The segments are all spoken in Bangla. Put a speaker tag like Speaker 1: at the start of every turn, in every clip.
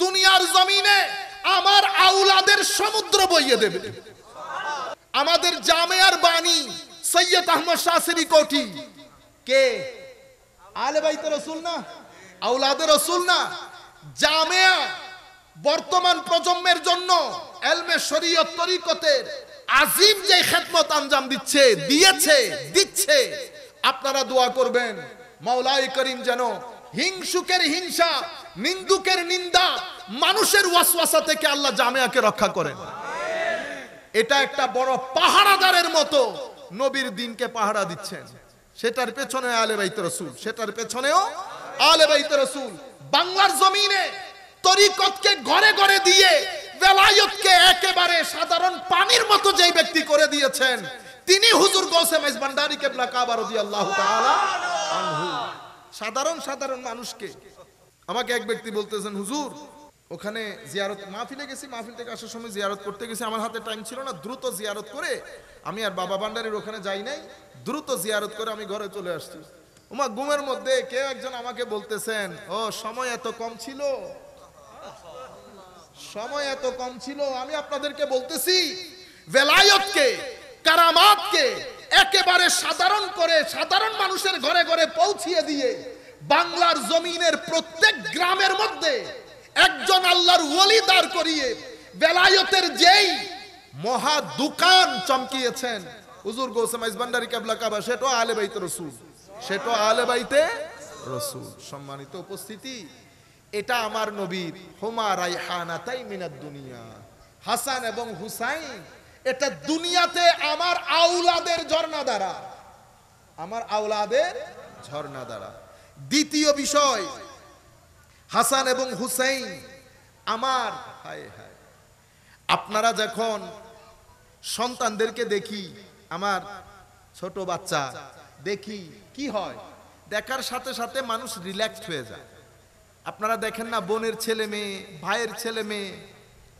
Speaker 1: দুনিয়ার জমিনে আমার আওলাদের সমুদ্র বইয়ে দেবে। আমাদের জামেয়ার বাণী সৈয়দ আহমদ শাহসিরি কোঠি কে? আলে বাইতে রাসূল না, আওলাদে রাসূল না। জামেয়া বর্তমান প্রজন্মের জন্য ইলমে শরীয়ত তরিকতের আজিম যে খেদমত আঞ্জাম দিচ্ছে। আপনারা দোয়া করবেন মাওলাই করিম যেন হিংসুকের হিংসা, নিন্দুকের নিন্দা, মানুষের ওয়াসওয়াসা থেকে আল্লাহ জামেয়াকে রক্ষা করেন। এটা একটা বড় পাহারাদারের মতো নবীর দিনকে পাহারা দিচ্ছেন। সেটার পেছনে আলে বাইত রাসূল, সেটার পেছনেও আলে বাইত রাসূল। বাংলার জমিনে তরিকতকে ঘরে ঘরে দিয়ে বেলায়েতকে একেবারে সাধারণ পানির মতো যেই ব্যক্তি করে দিয়েছেন তিনি হুজুর গৌসে মাইজ ভান্ডারী কিবলা কাবা রাদিয়াল্লাহু তাআলা আনহু। সাধারণ মানুষকে, আমাকে এক ব্যক্তি বলতেছেন, হুজুর ওখানে জিয়ারত মাহফিলে গেছি, মাহফিল থেকে আসার সময় জিয়ারত করতে গেছি, আমার হাতে টাইম ছিল না, দ্রুত জিয়ারত করে আমি আর বাবা ভান্ডারীর ওখানে যাই নাই, দ্রুত জিয়ারত করে আমি ঘরে চলে আসছি। ওমা ঘুমের মধ্যে কেউ একজন আমাকে বলতেছেন, ও সময় এত কম ছিল, সময় এত কম ছিল। আমি আপনাদেরকে বলতেছি ভেলায়তকে, কারামাতকে একেবারে সাধারণ করে সাধারণ মানুষের ঘরে ঘরে পৌঁছিয়ে দিয়ে বাংলার জমিনের প্রত্যেক গ্রামের মধ্যে একজন আল্লাহর ওলি দাঁড় করিয়ে বেলায়েতের যেই মহা দোকান চমকিয়েছেন হুজুর গৌসে মাইজ ভান্ডারী কিবলা কাবা, সেটা আলে বাইতে রাসূল, সেটা আলে বাইতে রাসূল। সম্মানিত উপস্থিতি, এটা আমার নবীর হুমা রাইহানাতাই মিনাদ দুনিয়া, হাসান এবং হুসাইন, এটা দুনিয়াতে আমার আওলাদের ঝর্ণা দ্বারা, আমার আওলাদের ঝর্ণা দ্বারা। দ্বিতীয় বিষয়, হাসান এবং হুসাইন আমার, হায় হায়, আপনারা যখন সন্তানদেরকে দেখি, আমার ছোট বাচ্চা দেখি, কি হয়, দেখার সাথে সাথে মানুষ রিল্যাক্সড হয়ে যায়। আপনারা দেখেন না, বোনের ছেলে মেয়ে, ভাইয়ের ছেলে মেয়ে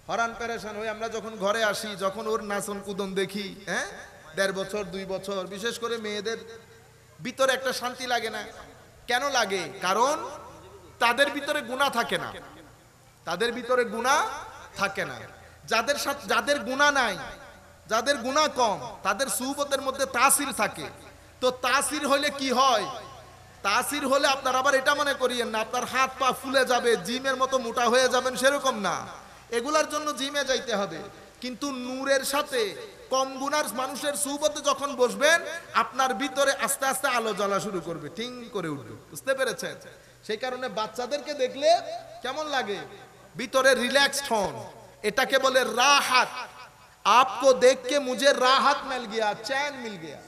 Speaker 1: হরান পেরেশান হয়ে আমরা যখন ঘরে আসি, যখন ওর নাচন কুদন দেখি, 1.5 বছর 2 বছর, বিশেষ করে মেয়েদের ভিতরে একটা শান্তি লাগে না? কেন লাগে? কারণ তাদের ভিতরে গুনাহ থাকে না, তাদের ভিতরে গুনাহ থাকে না। যাদের সাথে, যাদের গুনাহ নাই, যাদের গুনাহ কম, তাদের সুহবতের মধ্যে তাসির থাকে। তো তাসির হলে কি হয়? তাসির হলে আপনার আবার এটা মনে করিয়েন না আপনার হাত পা ফুলে যাবে, জিমের মতো মোটা হয়ে যাবেন, সেরকম না। এগুলার জন্য জিমে যাইতে হবে, কিন্তু নূরের সাথে কম গুনার মানুষের সুহবতে যখন বসবেন, আপনার ভিতরে আস্তে আস্তে আলো জ্বলা শুরু করবে, ঠিক করে উঠবে। বুঝতে পেরেছেন? সেই কারণে বাচ্চাদেরকে দেখলে কেমন লাগে? ভিতরে রিল্যাক্সড হন, এটাকে বলে রাহাত। आपको देख के मुझे राहत मिल गया, चैन मिल गया,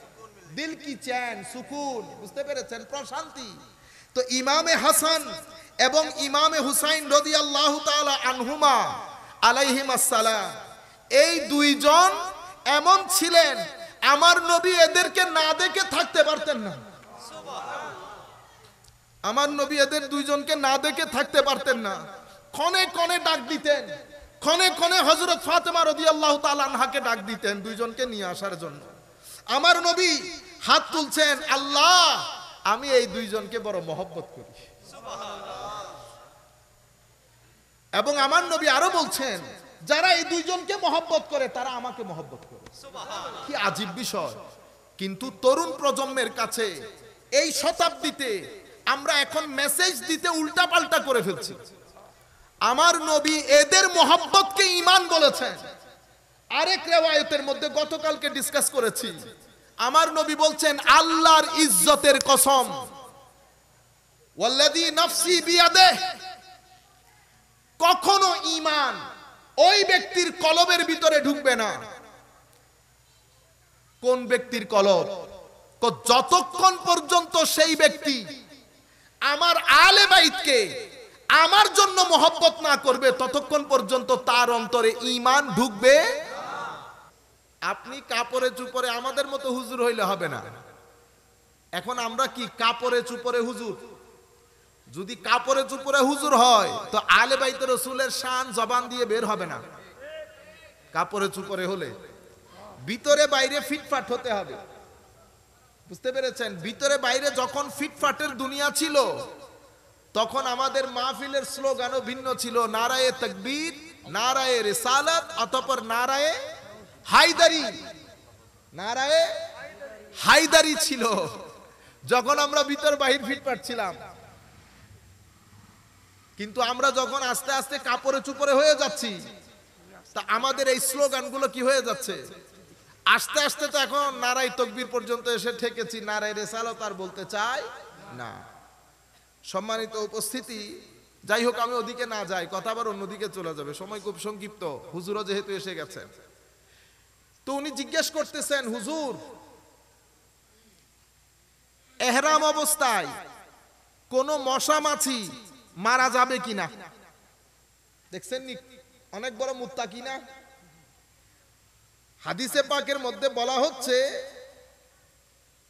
Speaker 1: दिल की चैन, सुकून। বুঝতে পেরেছেন? প্রশান্তি। তো ইমামে হাসান এবং ইমামে হুসাইন রাদিয়াল্লাহু তাআলা আনহুমা আলাইহিমাস সালাম, এই দুইজন এমন ছিলেন, আমার নবী এদেরকে না দেখে থাকতে পারতেন না। আমার নবী এদের দুইজনকে না দেখে থাকতে পারতেন না। ক্ষণে ক্ষণে ডাক দিতেন, ক্ষণে ক্ষণে হযরত ফাতেমা রাদিয়াল্লাহু তাআলা আনহাকে ডাক দিতেন দুইজনকে নিয়ে আসার জন্য। আমার নবী হাত তুলছেন, আল্লাহ আমি এই দুইজনকে বড় মহব্বত করি। এবং আমার নবী আরো বলছেন, যারা এই দুইজনকে মহব্বত করে তারা আমাকে মহব্বত করে। কি আজীব বিষয়! কিন্তু তরুণ প্রজন্মের কাছে এই শতাব্দীতে আমরা এখন মেসেজ দিতে উল্টা পাল্টা করে ফেলছি। আমার নবী এদের মহব্বতকে ঈমান বলেছেন। আরেক রিওয়ায়াতের মধ্যে গতকালকে ডিসকাস করেছি, আমার নবী বলছেন, আল্লাহর ইজ্জতের কসম, ওয়াল্লাযী নাফসি বিয়াদিহি, কখনো ঈমান ওই ব্যক্তির কলবের ভিতরে ঢুকবে না। কোন ব্যক্তির কলব? যতক্ষণ পর্যন্ত সেই ব্যক্তি আমার আলে বাইতকে আমার জন্য মহব্বত না করবে, ততক্ষণ পর্যন্ত তার অন্তরে ঈমান ঢুকবে। আপনি কাপড়ে চুপড়ে আমাদের মতো হুজুর হইলে হবে না। এখন আমরা কি কাপড়ে চুপড়ে হুজুর? যদি কাপড়ে চুপড়ে হুজুর হয় তো আলে বাইতে রাসূলের শান জবান দিয়ে বের হবে না। কাপড়ে চুপড়ে হলে ভিতরে বাইরে ফিটফাট হতে হবে। বুঝতে পেরেছেন? ভিতরে বাইরে যখন ফিটফাটের দুনিয়া ছিল, তখন আমাদের মাহফিলের স্লোগানও ভিন্ন ছিল, নারায়ে তাকবীর, নারায়ে রিসালাত, অতঃপর নারায়ে হায়দারি। নারায়ে হায়দারি ছিল যখন আমরা ভিতর বাহির ফিট পাচ্ছিলাম। কিন্তু আমরা যখন আস্তে আস্তে কাপড়ে চুপড়ে হয়ে যাচ্ছি, তা আমাদের এই স্লোগানগুলো কি হয়ে যাচ্ছে? আস্তে আস্তে তো এখন নারায়ে তাকবীর পর্যন্ত এসে ঠেকেছি, নারায়ে রিসালাত আর বলতে চাই না। সম্মানিত উপস্থিতি, যাই হোক, আমি ওদিকে না যাই, কথা আবার অন্যদিকে চলে যাবে, সময় খুব সংক্ষিপ্ত, হুজুরও যেহেতু এসে গেছেন। তো উনি জিজ্ঞেস করতেছেন, হুজুর এহরাম অবস্থায় কোন মশা মাছি মারা যাবে কিনা? দেখছেন নি অনেক বড় মুত্তাকি না? হাদিসে পাকের মধ্যে বলা হচ্ছে,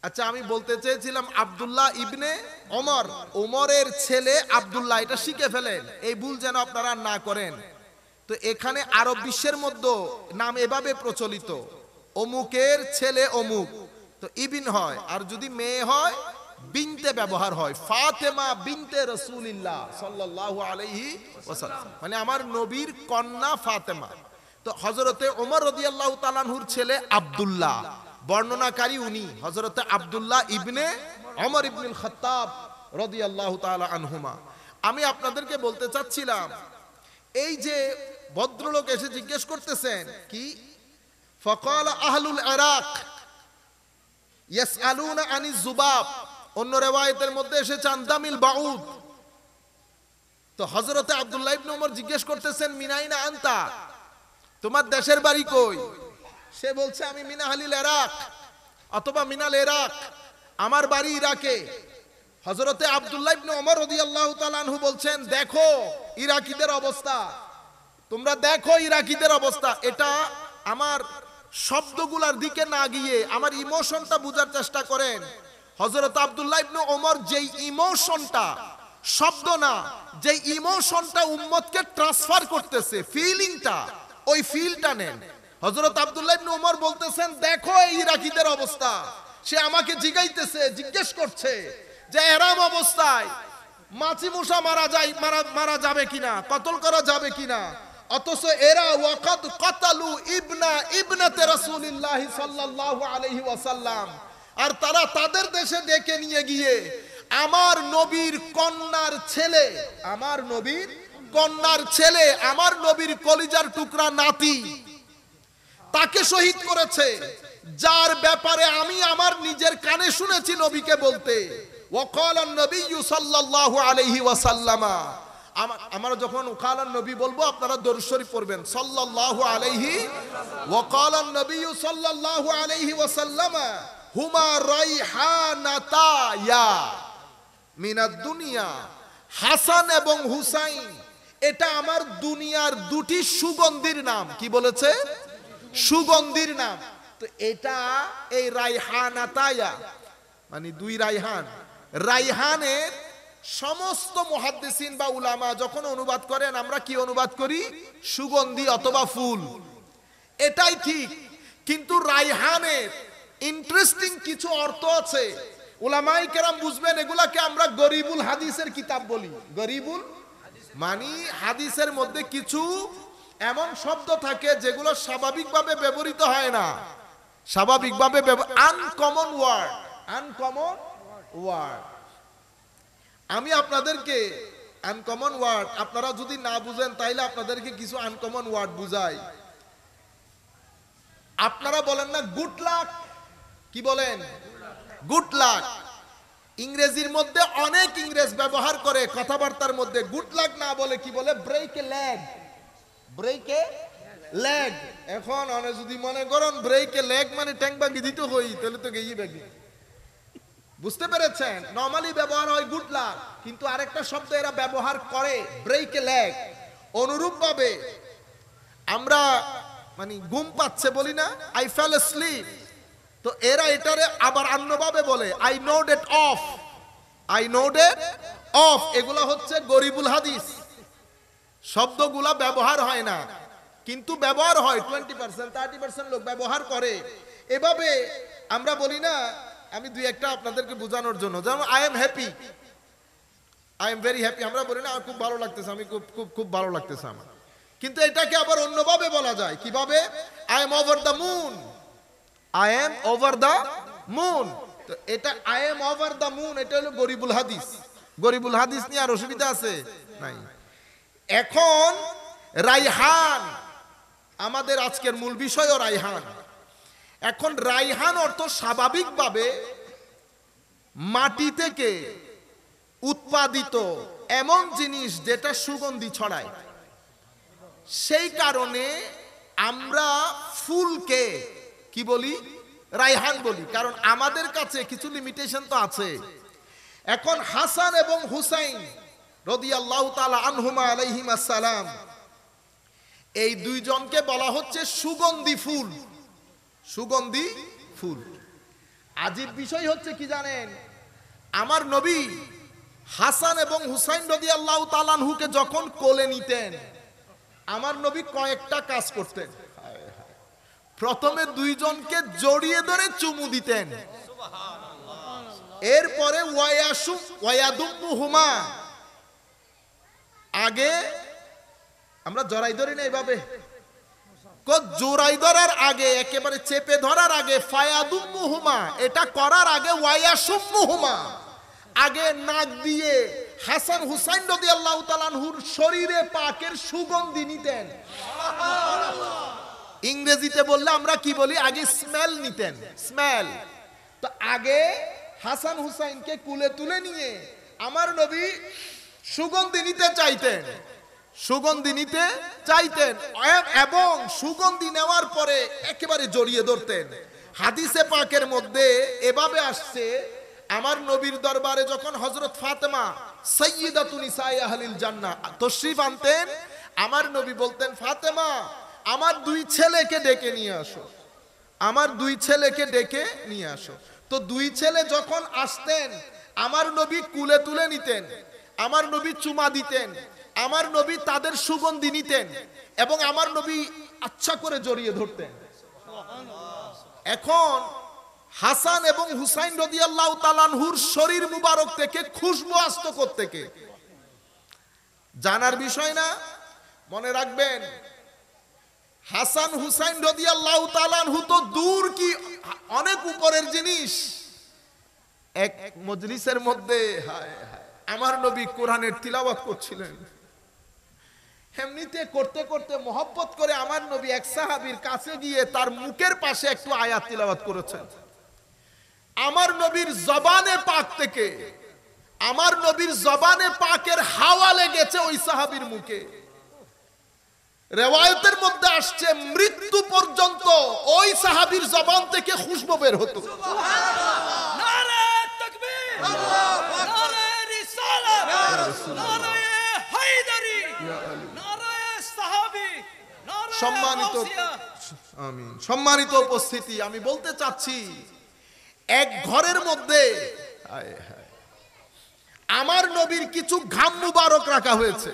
Speaker 1: আচ্ছা আমি বলতে চেয়েছিলাম আব্দুল্লাহ ইবনে ওমর, ওমরের ছেলে আব্দুল্লাহ, এটা শিখে ফেলেন, এই ভুল যেন আপনারা না করেন। তো এখানে আরব বিশ্বের মধ্যে নাম এভাবে প্রচলিত, অমুকের ছেলে অমুক, তো ইবিন হয়, আর যদি মেয়ে হয় বিনতে ব্যবহার হয়, ফাতেমা বিনতে রাসূলুল্লাহ সাল্লাল্লাহু আলাইহি ওয়াসাল্লাম, মানে আমার নবীর কন্যা ফাতেমা। তো হযরতে ওমর রাদিয়াল্লাহু তাআলা আনহুর ছেলে আব্দুল্লাহ, বর্ণনাকারী উনি হযরতে আব্দুল্লাহ ইবনে ওমর ইবনুল খাত্তাব রাদিয়াল্লাহু তাআলা আনহুমা। আমি আপনাদেরকে বলতে চাচ্ছিলাম, এই যে ভদ্রলোক এসে জিজ্ঞেস করতেছেন কি, ফাকাল আহলুল ইরাক ইয়াসআলুনা আনিজ যুবাব, অন্য রিওয়ায়াতের মধ্যে এসেছে আনদামিল বাউদ। তো হযরতে আব্দুল্লাহ ইবনে ওমর জিজ্ঞেস করতেছেন, মিনাইনা আনতা, তোমার দেশের বাড়ি কই? সে বলছে আমি মিনাহালিল ইরাক অথবা মিনাল ইরাক, আমার বাড়ি ইরাকে। হযরতে আব্দুল্লাহ ইবনে ওমর রাদিয়াল্লাহু তাআলা আনহু বলছেন, দেখো ইরাকিদের অবস্থা, তোমরা দেখো ইরাকিদের অবস্থা। এটা আমার শব্দগুলোর দিকে না গিয়ে আমার ইমোশনটা বোঝার চেষ্টা করেন। হযরত আব্দুল্লাহ ইবনে ওমর যেই ইমোশনটা, শব্দ না, যেই ইমোশনটা উম্মতকে ট্রান্সফার করতেছে, ফিলিংটা, ওই ফিলটা নেন। হযরত আব্দুল্লাহ ইবনে ওমর বলতেছেন, দেখো এই ইরাকিদের অবস্থা। সে আমাকে জিজ্ঞেস করছে যে ইহরাম অবস্থায় মাছি মুসা মারা যাবে কিনা, কতল করা যাবে কিনা, অথচ এরা ওয়াকাদ কাতালু ইবনাতে রাসূলুল্লাহ সাল্লাল্লাহু আলাইহি ওয়াসাল্লাম, আর তারা তাদের দেশে ডেকে নিয়ে গিয়ে আমার নবীর কন্যার ছেলে, আমার নবীর কন্যার ছেলে, আমার নবীর কলিজার টুকরা নাতি, তাকে শহীদ করেছে, যার ব্যাপারে আমি আমার নিজের কানে শুনেছি নবীকে বলতে, ওয়াকালান নবিয়্যু সাল্লাল্লাহু আলাইহি ওয়াসাল্লাম। আমরা যখন ওয়াকালান নবী বলবো আপনারা দরুদ শরীফ পড়বেন, সাল্লাল্লাহু আলাইহি, ওয়াকালান নবিয়্যু সাল্লাল্লাহু আলাইহি ওয়াসাল্লাম হুমা রাইহানাতায়া মিনাদ দুনিয়া, হাসান এবং হুসাইন, এটা আমার দুনিয়ার দুটি সুগন্ধির নাম। কি বলেছে? সুগন্ধির নাম। তো এটা এই রাইহানাতায়া মানে দুই রাইহান, রাইহানের সমস্ত মুহাদ্দিসিন বা উলামা যখন অনুবাদ করেন, আমরা কি অনুবাদ করি? সুগন্ধি অথবা ফুল। এটাই ঠিক, কিন্তু রাইহানের ইন্টারেস্টিং কিছু অর্থ আছে, উলামায়ে কেরাম বুঝবেন, এগুলাকে আমরা গরিবুল হাদিসের কিতাব বলি। গরিবুল মানে হাদিসের মধ্যে কিছু এমন শব্দ থাকে যেগুলো স্বাভাবিকভাবে ব্যবহৃত হয় না, স্বাভাবিকভাবে আনকমন ওয়ার্ড, আনকমন ওয়ার্ড। আমি আপনাদেরকে আনকমন ওয়ার্ড, আপনারা যদি না বুঝেন তাইলে আপনাদেরকে কিছু আনকমন ওয়ার্ড বুঝাই। আপনারা বলেন না গুড লাক, কি বলেন? Good luck. ইংরেজির মধ্যে অনেক ইংরেজ ব্যবহার করে কথাবার্তার মধ্যে, গুড লাক না বলে কি বলে? Break a leg, break a leg. এখন অনেক যদি মনে করেন ব্রেক এ লেগ মানে ট্যাঙ্ক বাগি দিতে হই, তাহলে তো গেই বাগি। বুঝতে পেরেছেন? নরমালি ব্যবহার হয় গুড লাক, কিন্তু আরেকটা শব্দ এরা ব্যবহার করে ব্রেক এ লেগ। অনুরূপ ভাবে আমরা মানে ঘুম পাচ্ছে বলি না, আই ফেল asleep, তো এরা এটারে আবার অন্যভাবে বলে I nodded of, I nodded of. এগুলা হচ্ছে গরিবুল হাদিস, শব্দগুলা ব্যবহার হয় না, কিন্তু ব্যবহার হয় 20% 30% লোক ব্যবহার করে। এভাবে আমরা বলি না, আমি দুই একটা আপনাদেরকে বোঝানোর জন্য, যেমন I am happy, I am very happy, আমরা বলি না আমার খুব ভালো লাগতেছে, আমি খুব খুব খুব ভালো লাগতেছে আমার। কিন্তু এটাকে আবার অন্যভাবে বলা যায়, কিভাবে? I am over the moon, I am over the moon. তো এটা I am over the moon, এটা হলো গরিবুল হাদিস। গরিবুল হাদিস নিয়ে আর অসুবিধা আছে নাই। এখন রাইহান, আমাদের আজকের মূল বিষয়ও রাইহান। এখন রাইহান অর্থ স্বাভাবিকভাবে মাটি থেকে উৎপাদিত এমন জিনিস যেটা সুগন্ধি ছড়ায়। সেই কারণে আমরা ফুলকে কি বলি? রাইহান বলি, কারণ আমাদের কাছে কিছু লিমিটেশন তো আছে। এখন হাসান এবং হুসাইন রাদিয়াল্লাহু তাআলা আনহুমা আলাইহিমা সালাম, এই দুইজনকে বলা হচ্ছে সুগন্ধি ফুল। সুগন্ধি ফুল। আজীব বিষয় হচ্ছে কি জানেন, আমার নবী হাসান এবং হুসাইন রাদিয়াল্লাহু তাআলা আনহুকে যখন কোলে নিতেন, আমার নবী কয়েকটা কাজ করতেন। প্রথমে দুইজনকে জড়িয়ে ধরে চুমু দিতেন, এরপরে ওয়ায়াদুম্মুহুমা, আগে আমরা জড়াই ধরি না এইভাবে, জোড়াই ধরার আগে, একেবারে চেপে ধরার আগে ফায়াদুম্মুহুমা, এটা করার আগে ওয়ায়াসুম্মুহুমা, আগে নাক দিয়ে হাসান হুসাইন রাদিয়াল্লাহু তাআলা আনহুর শরীরে পাকের সুগন্ধি নিতেন। ইংরেজিতে বললে আমরা কি বলি? আগে স্মেল নিতেন, স্মেল। তো আগে হাসান হুসাইনকে কুলে তুলে নিয়ে আমার নবী সুগন্ধি নিতে চাইতেন, সুগন্ধি নিতে চাইতেন, এবং সুগন্ধি নেওয়ার পরে একেবারে জড়িয়ে ধরতেন। হাদিসে পাকের মধ্যে এভাবে আসছে, আমার নবীর দরবারে যখন হযরত ফাতেমা সাইয়্যিদাতু নিসায়ে আহলিল জান্নাহ তশরিফ আনতেন, আমার নবী বলতেন, ফাতেমা আমার দুই ছেলেকে ডেকে নিয়ে আসো, আমার দুই ছেলেকে ডেকে নিয়ে আসো। তো দুই ছেলে যখন আসতেন, আমার নবী কুলে তুলে নিতেন, আমার নবী চুমা দিতেন, আমার নবী তাদের সুগন্ধি নিতেন, এবং আমার নবী আচ্ছা করে জড়িয়ে ধরতেন। এখন হাসান এবং হুসাইন রাদিয়াল্লাহু তাআলা আনহুর শরীর মুবারক থেকে খুশবু আসতো কোত্থেকে? জানার বিষয় না? মনে রাখবেন, হাসান হুসাইন রাদিয়াল্লাহু তাআলা আনহু তো দূর কি অনেক উপরের জিনিস। এক মজলিসের মধ্যে আমার নবী কোরআনের তিলাওয়াত করছিলেন, এমনিতে করতে করতে মহব্বত করে আমার নবী এক সাহাবীর কাছে গিয়ে তার মুখের পাশে একটু আয়াত তিলাওয়াত করেছেন। আমার নবীর জবানে পাক থেকে, আমার নবীর জবানে পাকের হাওয়া লেগেছে ওই সাহাবীর মুখে। রিওয়ায়াতের মধ্যে আসছে মৃত্যু পর্যন্ত ওই সাহাবীর জবান থেকে খুশবু বের হতো।
Speaker 2: নারে তাকবীর, নারে রিসালাত, নারে হায়দারি, নারে সাহাবী, নারে
Speaker 1: সম্মানিত,
Speaker 2: গাউসিয়া।
Speaker 1: আমিন। সম্মানিত উপস্থিতি, আমি বলতে চাচ্ছি, এক ঘরের মধ্যে আমার নবীর কিছু ঘাম মুবারক রাখা হয়েছে।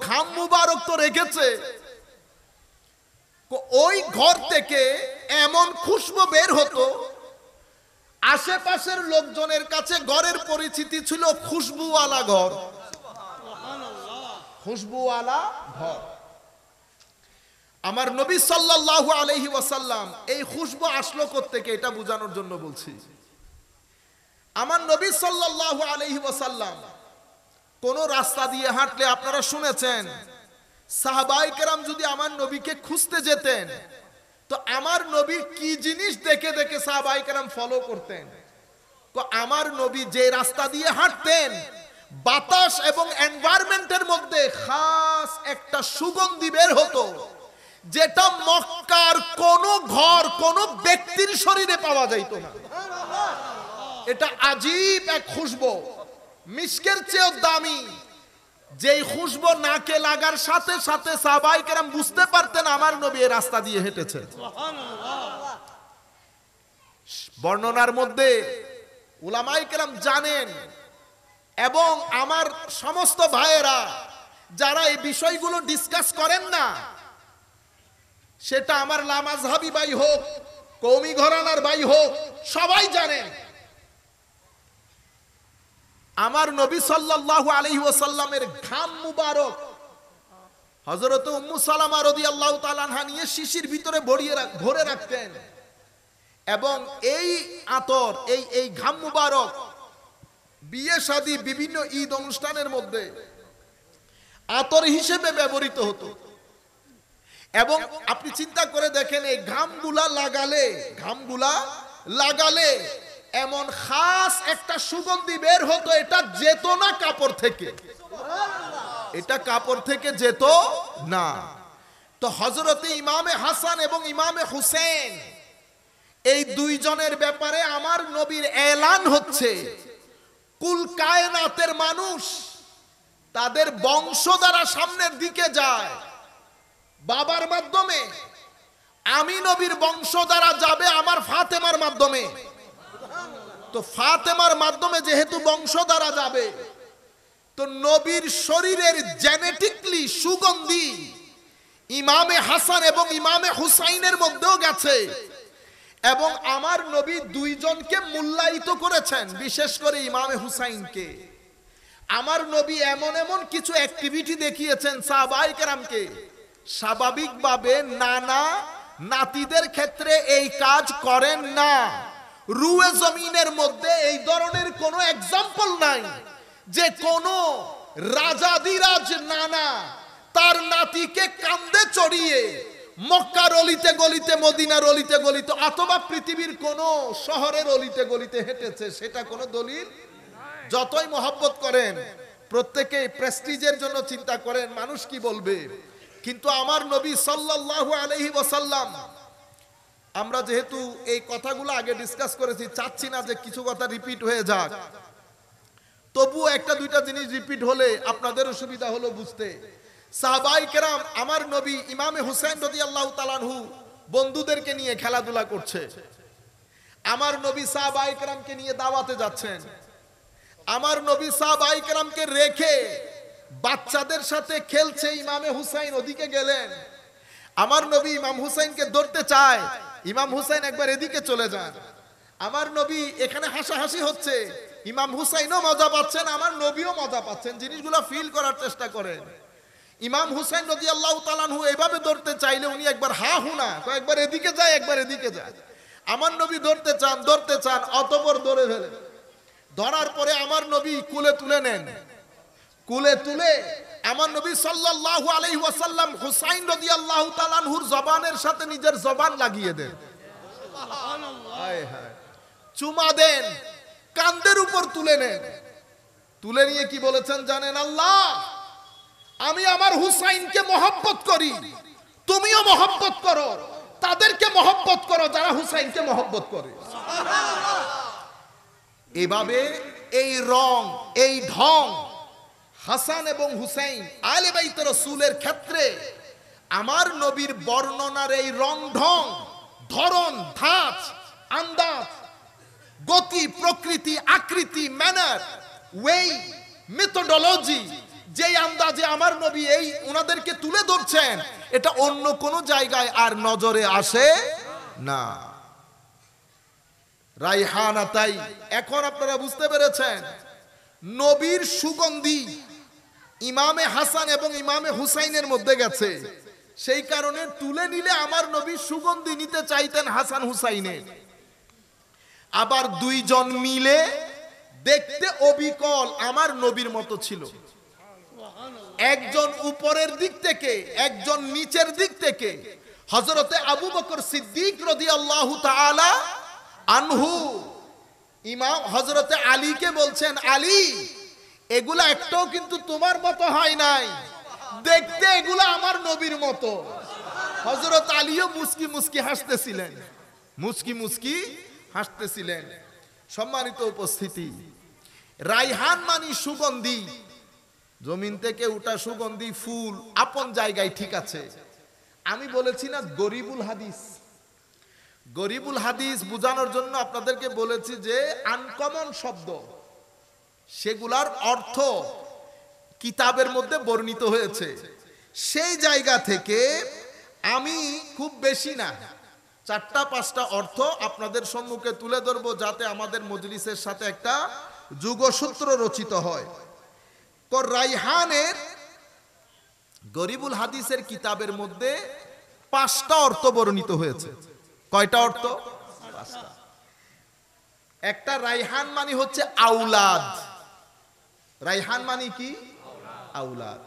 Speaker 1: ঘাম মুবারক তো রেখেছে, ওই ঘর থেকে এমন খুশবু বের হতো, আশেপাশের লোকজনের কাছে ঘরের পরিচিতি ছিল খুশবুওয়ালা ঘর, খুশবুওয়ালা ঘর। আমার নবী সাল্লাল্লাহু আলাইহি ওয়াসাল্লাম এই খুশবু আসলো কোত্থেকে এটা বোঝানোর জন্য বলছি। আমার নবী সাল্লাল্লাহু আলাইহি ওয়াসাল্লাম কোন রাস্তা দিয়ে হাঁটলে, আপনারা শুনেছেন সাহাবায়ে কেরাম যদি আমার নবীকে খুঁজতে যেতেন, তো আমার নবী কি জিনিস দেখে দেখে সাহাবায়ে কেরাম ফলো করতেন? তো আমার নবী যে রাস্তা দিয়ে হাঁটতেন, বাতাস এবং এনভায়রনমেন্টের মধ্যে খাস একটা সুগন্ধি বের হতো, যেটা মক্কার কোন ঘর, কোন ব্যক্তির শরীরে পাওয়া যাইত না। এটা আজীব এক খুশবু, মিশকের চেয়েও দামি। যেই খুশবু নাকে লাগার সাথে সাথে সাহাবায়ে কেরাম বুঝতে পারতেন আমার নবী এই রাস্তা দিয়ে হেঁটেছেন। বর্ণনার মধ্যে উলামায়ে কেরাম জানেন, এবং আমার সমস্ত ভাইয়েরা যারা এই বিষয়গুলো ডিসকাস করেন না, সেটা আমার লামাজহাবি ভাই হোক, কওমি ঘরানার ভাই হোক, সবাই জানেন আমার নবী সাল্লাল্লাহু আলাইহি ওয়াসাল্লামের ঘাম মুবারক হযরত উম্মু সালামা রাদিয়াল্লাহু তাআলা আনহা নিয়ে শিশির ভিতরে ভরে রাখতেন, এবং এই আতর এই ঘাম মুবারক বিয়ে শাদী বিভিন্ন ঈদ অনুষ্ঠানের মধ্যে আতর হিসেবে ব্যবহৃত হতো। এবং আপনি চিন্তা করে দেখেন, এই ঘামগুলা লাগালে এমন খাস একটা সুগন্ধি বের হতো, এটা যেত না কাপড় থেকে, যেত না। তো হযরতে ইমামে হাসান এবং ইমামে হুসেন এই দুইজনের ব্যাপারে আমার নবীর এলান হচ্ছে, কুল কায়নাতের মানুষ তাদের বংশ দ্বারা সামনের দিকে যায় বাবার মাধ্যমে, আমি নবীর বংশ দ্বারা যাবে আমার ফাতেমার মাধ্যমে। তো ফাতেমার মাধ্যমে যেহেতু বংশ দ্বারা যাবে, তো নবীর শরীরের জেনেটিকলি সুগন্ধি ইমামে হাসান এবং ইমামে হুসাইনের মধ্যেও গেছে। এবং আমার নবী দুইজনকে মূল্যায়িত করেছেন, বিশেষ করে ইমামে হুসাইনকে। আমার নবী এমন এমন কিছু অ্যাক্টিভিটি দেখিয়েছেন সাহাবায়ে কেরামকে, স্বাভাবিকভাবে নানা নাতিদের ক্ষেত্রে এই কাজ করেন না। রুয়ে জমিনের মধ্যে এই ধরনের কোনো এক্সাম্পল নাই যে কোনো রাজাদিরাজ নানা তার নাতিকে কাঁধে চড়িয়ে মক্কার অলিতে গলিতে, মদিনার অলিতে গলিতে, অথবা পৃথিবীর কোন শহরের অলিতে গলিতে হেঁটেছে, সেটা কোনো দলিল। যতই মহব্বত করেন, প্রত্যেকে প্রেস্টিজের জন্য চিন্তা করেন মানুষ কি বলবে, কিন্তু আমার নবী সাল্লাল্লাহু আলাইহি ওয়াসাল্লাম, আমরা যেহেতু এই কথাগুলো আগে ডিসকাস করেছি, চাচ্ছি না যে কিছু কথা রিপিট হয়ে যাক, তবুও একটা দুইটা জিনিস রিপিট হলে আপনাদেরও সুবিধা হলো বুঝতে। সাহাবায়ে কেরাম, আমার নবী ইমামে হুসাইন রাদিয়াল্লাহু তাআলা আনহু বন্ধুদেরকে নিয়ে খেলাধুলা করছে, আমার নবী সাহাবায়ে কেরামকে নিয়ে দাওয়াতে যাচ্ছেন, আমার নবী সাহাবায়ে কেরামকে রেখে বাচ্চাদের সাথে খেলছে, ইমামে হুসাইন ওদিকে গেলেন। আমার নবী ইমাম হুসাইনকে ধরতে চায়, ইমাম হুসাইন একবার এদিকে চলে যান। আমার নবী এখানে হাসাহাসি হচ্ছে, ইমাম হুসাইনও মজা পাচ্ছেন, আমার নবীও মজা পাচ্ছেন, জিনিসগুলো ফিল করার চেষ্টা করেন। ইমাম হুসাইন রাদিয়াল্লাহু তাআলা আনহু এইভাবে ধরতে চাইলে উনি একবার হা হুনা, একবার এদিকে যায় একবার এদিকে যায়। আমার নবী ধরতে চান, অতঃপর ধরে ফেলেন। ধরার পরে আমার নবী কুলে তুলে নেন, কুলে তুলে আমার নবী সাল্লাল্লাহু আলাইহি ওয়াসাল্লাম হুসাইন রাদিয়াল্লাহু তাআলা আনহুর জবানের সাথে নিজের জবান লাগিয়ে দেন, চুমা দেন, কাঁধের উপর তুলে নেন। তুলে নিয়ে কি বলেছেন জানেন? আল্লাহ, আমি আমার হুসাইনকে মহব্বত করি, তুমিও মহব্বত করো, তাদেরকে মহব্বত করো যারা হুসাইনকে মহব্বত করে। এভাবে এই রং, এই ঢং হাসান এবং হুসাইন আলে বাইত রাসূলের ক্ষেত্রে আমার নবীর বর্ণনার এই রং ঢং, ধরন, ধাঁচ, আন্দাজ, গতি, প্রকৃতি, আকৃতি, ম্যানার, ওয়ে, মেথোডোলজি, যেই আন্দাজে আমার নবী এই ওনাদেরকে তুলে ধরছেন, এটা অন্য কোন জায়গায় আর নজরে আসে না। রাইহানা, তাই এখন আপনারা বুঝতে পেরেছেন নবীর সুগন্ধি ইমামে হাসান এবং ইমামে হুসাইনের মধ্যে গেছে, সেই কারণে তুলে নিলে আমার নবীর সুগন্ধি নিতে চাইতেন হাসান হুসাইনের। আবার দুইজন মিলে দেখতে অবিকল আমার নবীর মতো ছিল, একজন উপরের দিক থেকে একজন নিচের দিক থেকে। হযরতে আবু বকর সিদ্দিক রাদিয়াল্লাহু তাআলা আনহু ইমাম হযরতে আলীকে বলছেন, আলী, এগুলা একটাও কিন্তু তোমার মতো হয় নাই, দেখতে এগুলা আমার নবীর মতো। হযরত আলীও মুস্কি মুস্কি হাসতেছিলেন, মুস্কি মুস্কি হাসতেছিলেন। সম্মানিত উপস্থিতি, রাইহান মানে সুগন্ধি, জমিন থেকে উঠা সুগন্ধি ফুল, আপন জায়গায় ঠিক আছে। আমি বলেছি না গরিবুল হাদিস, গরিবুল হাদিস বোঝানোর জন্য আপনাদেরকে বলেছি যে আনকমন শব্দ, সেগুলার অর্থ কিতাবের মধ্যে বর্ণিত হয়েছে। সেই জায়গা থেকে আমি খুব বেশি না, 4-5টা অর্থ আপনাদের সম্মুখে তুলে ধরবো, যাতে আমাদের মজলিসের সাথে একটা যুগসূত্র রচিত হয়। রাইহানের গরিবুল হাদিসের কিতাবের মধ্যে 5টা অর্থ বর্ণিত হয়েছে। কয়টা অর্থ? 5টা। একটা রাইহান মানে হচ্ছে আউলাদ। রাইহান মানে কি? আউলাদ।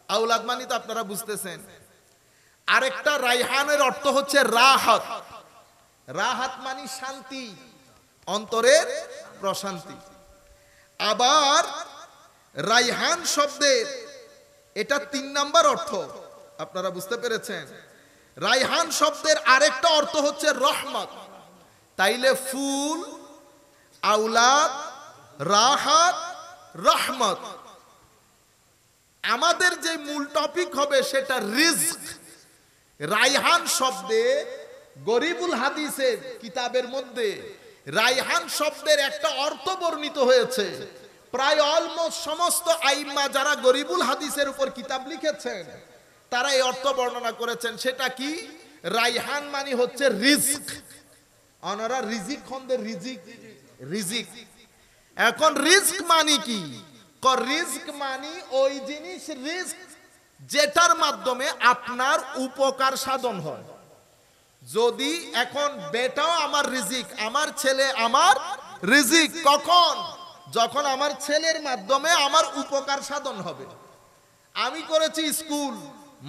Speaker 1: আউলাদ মানে তো আপনারা বুঝতেছেন। আরেকটা রাইহানের অর্থ হচ্ছে রাহাত। রাহাত মানে শান্তি, অন্তরের প্রশান্তি। আবার রাইহান শব্দের এটা 3 নাম্বার অর্থ, আপনারা বুঝতে পেরেছেন। রাইহান শব্দের আরেকটা অর্থ হচ্ছে রহমত। তাইলে ফুল, আউলাদ, রাহাত, রহমত। আমাদের যে মূল টপিক হবে সেটা রিজক। রাইহান শব্দে গরিবুল হাদিসের কিতাবের মধ্যে রাইহান শব্দের একটা অর্থ বর্ণিত হয়েছে। প্রায় অলমোস্ট সমস্ত আইম্মা যারা গরিবুল হাদিসের উপর কিতাব লিখেছেন তারা এই অর্থ বর্ণনা করেছেন। সেটা কি? রাইহান মানে হচ্ছে রিজক। অনারা রিজিক খন্দের রিজিক, রিজিক। এখন রিজক মানে কি? রিজক মানে ওই জিনিস রিজক যেটার মাধ্যমে আপনার উপকার সাধন হয়। যদি এখন বেটাও আমার রিজিক, আমার ছেলে আমার রিজিক, কখন? যখন আমার ছেলের মাধ্যমে আমার উপকার সাধন হবে। আমি করেছি স্কুল,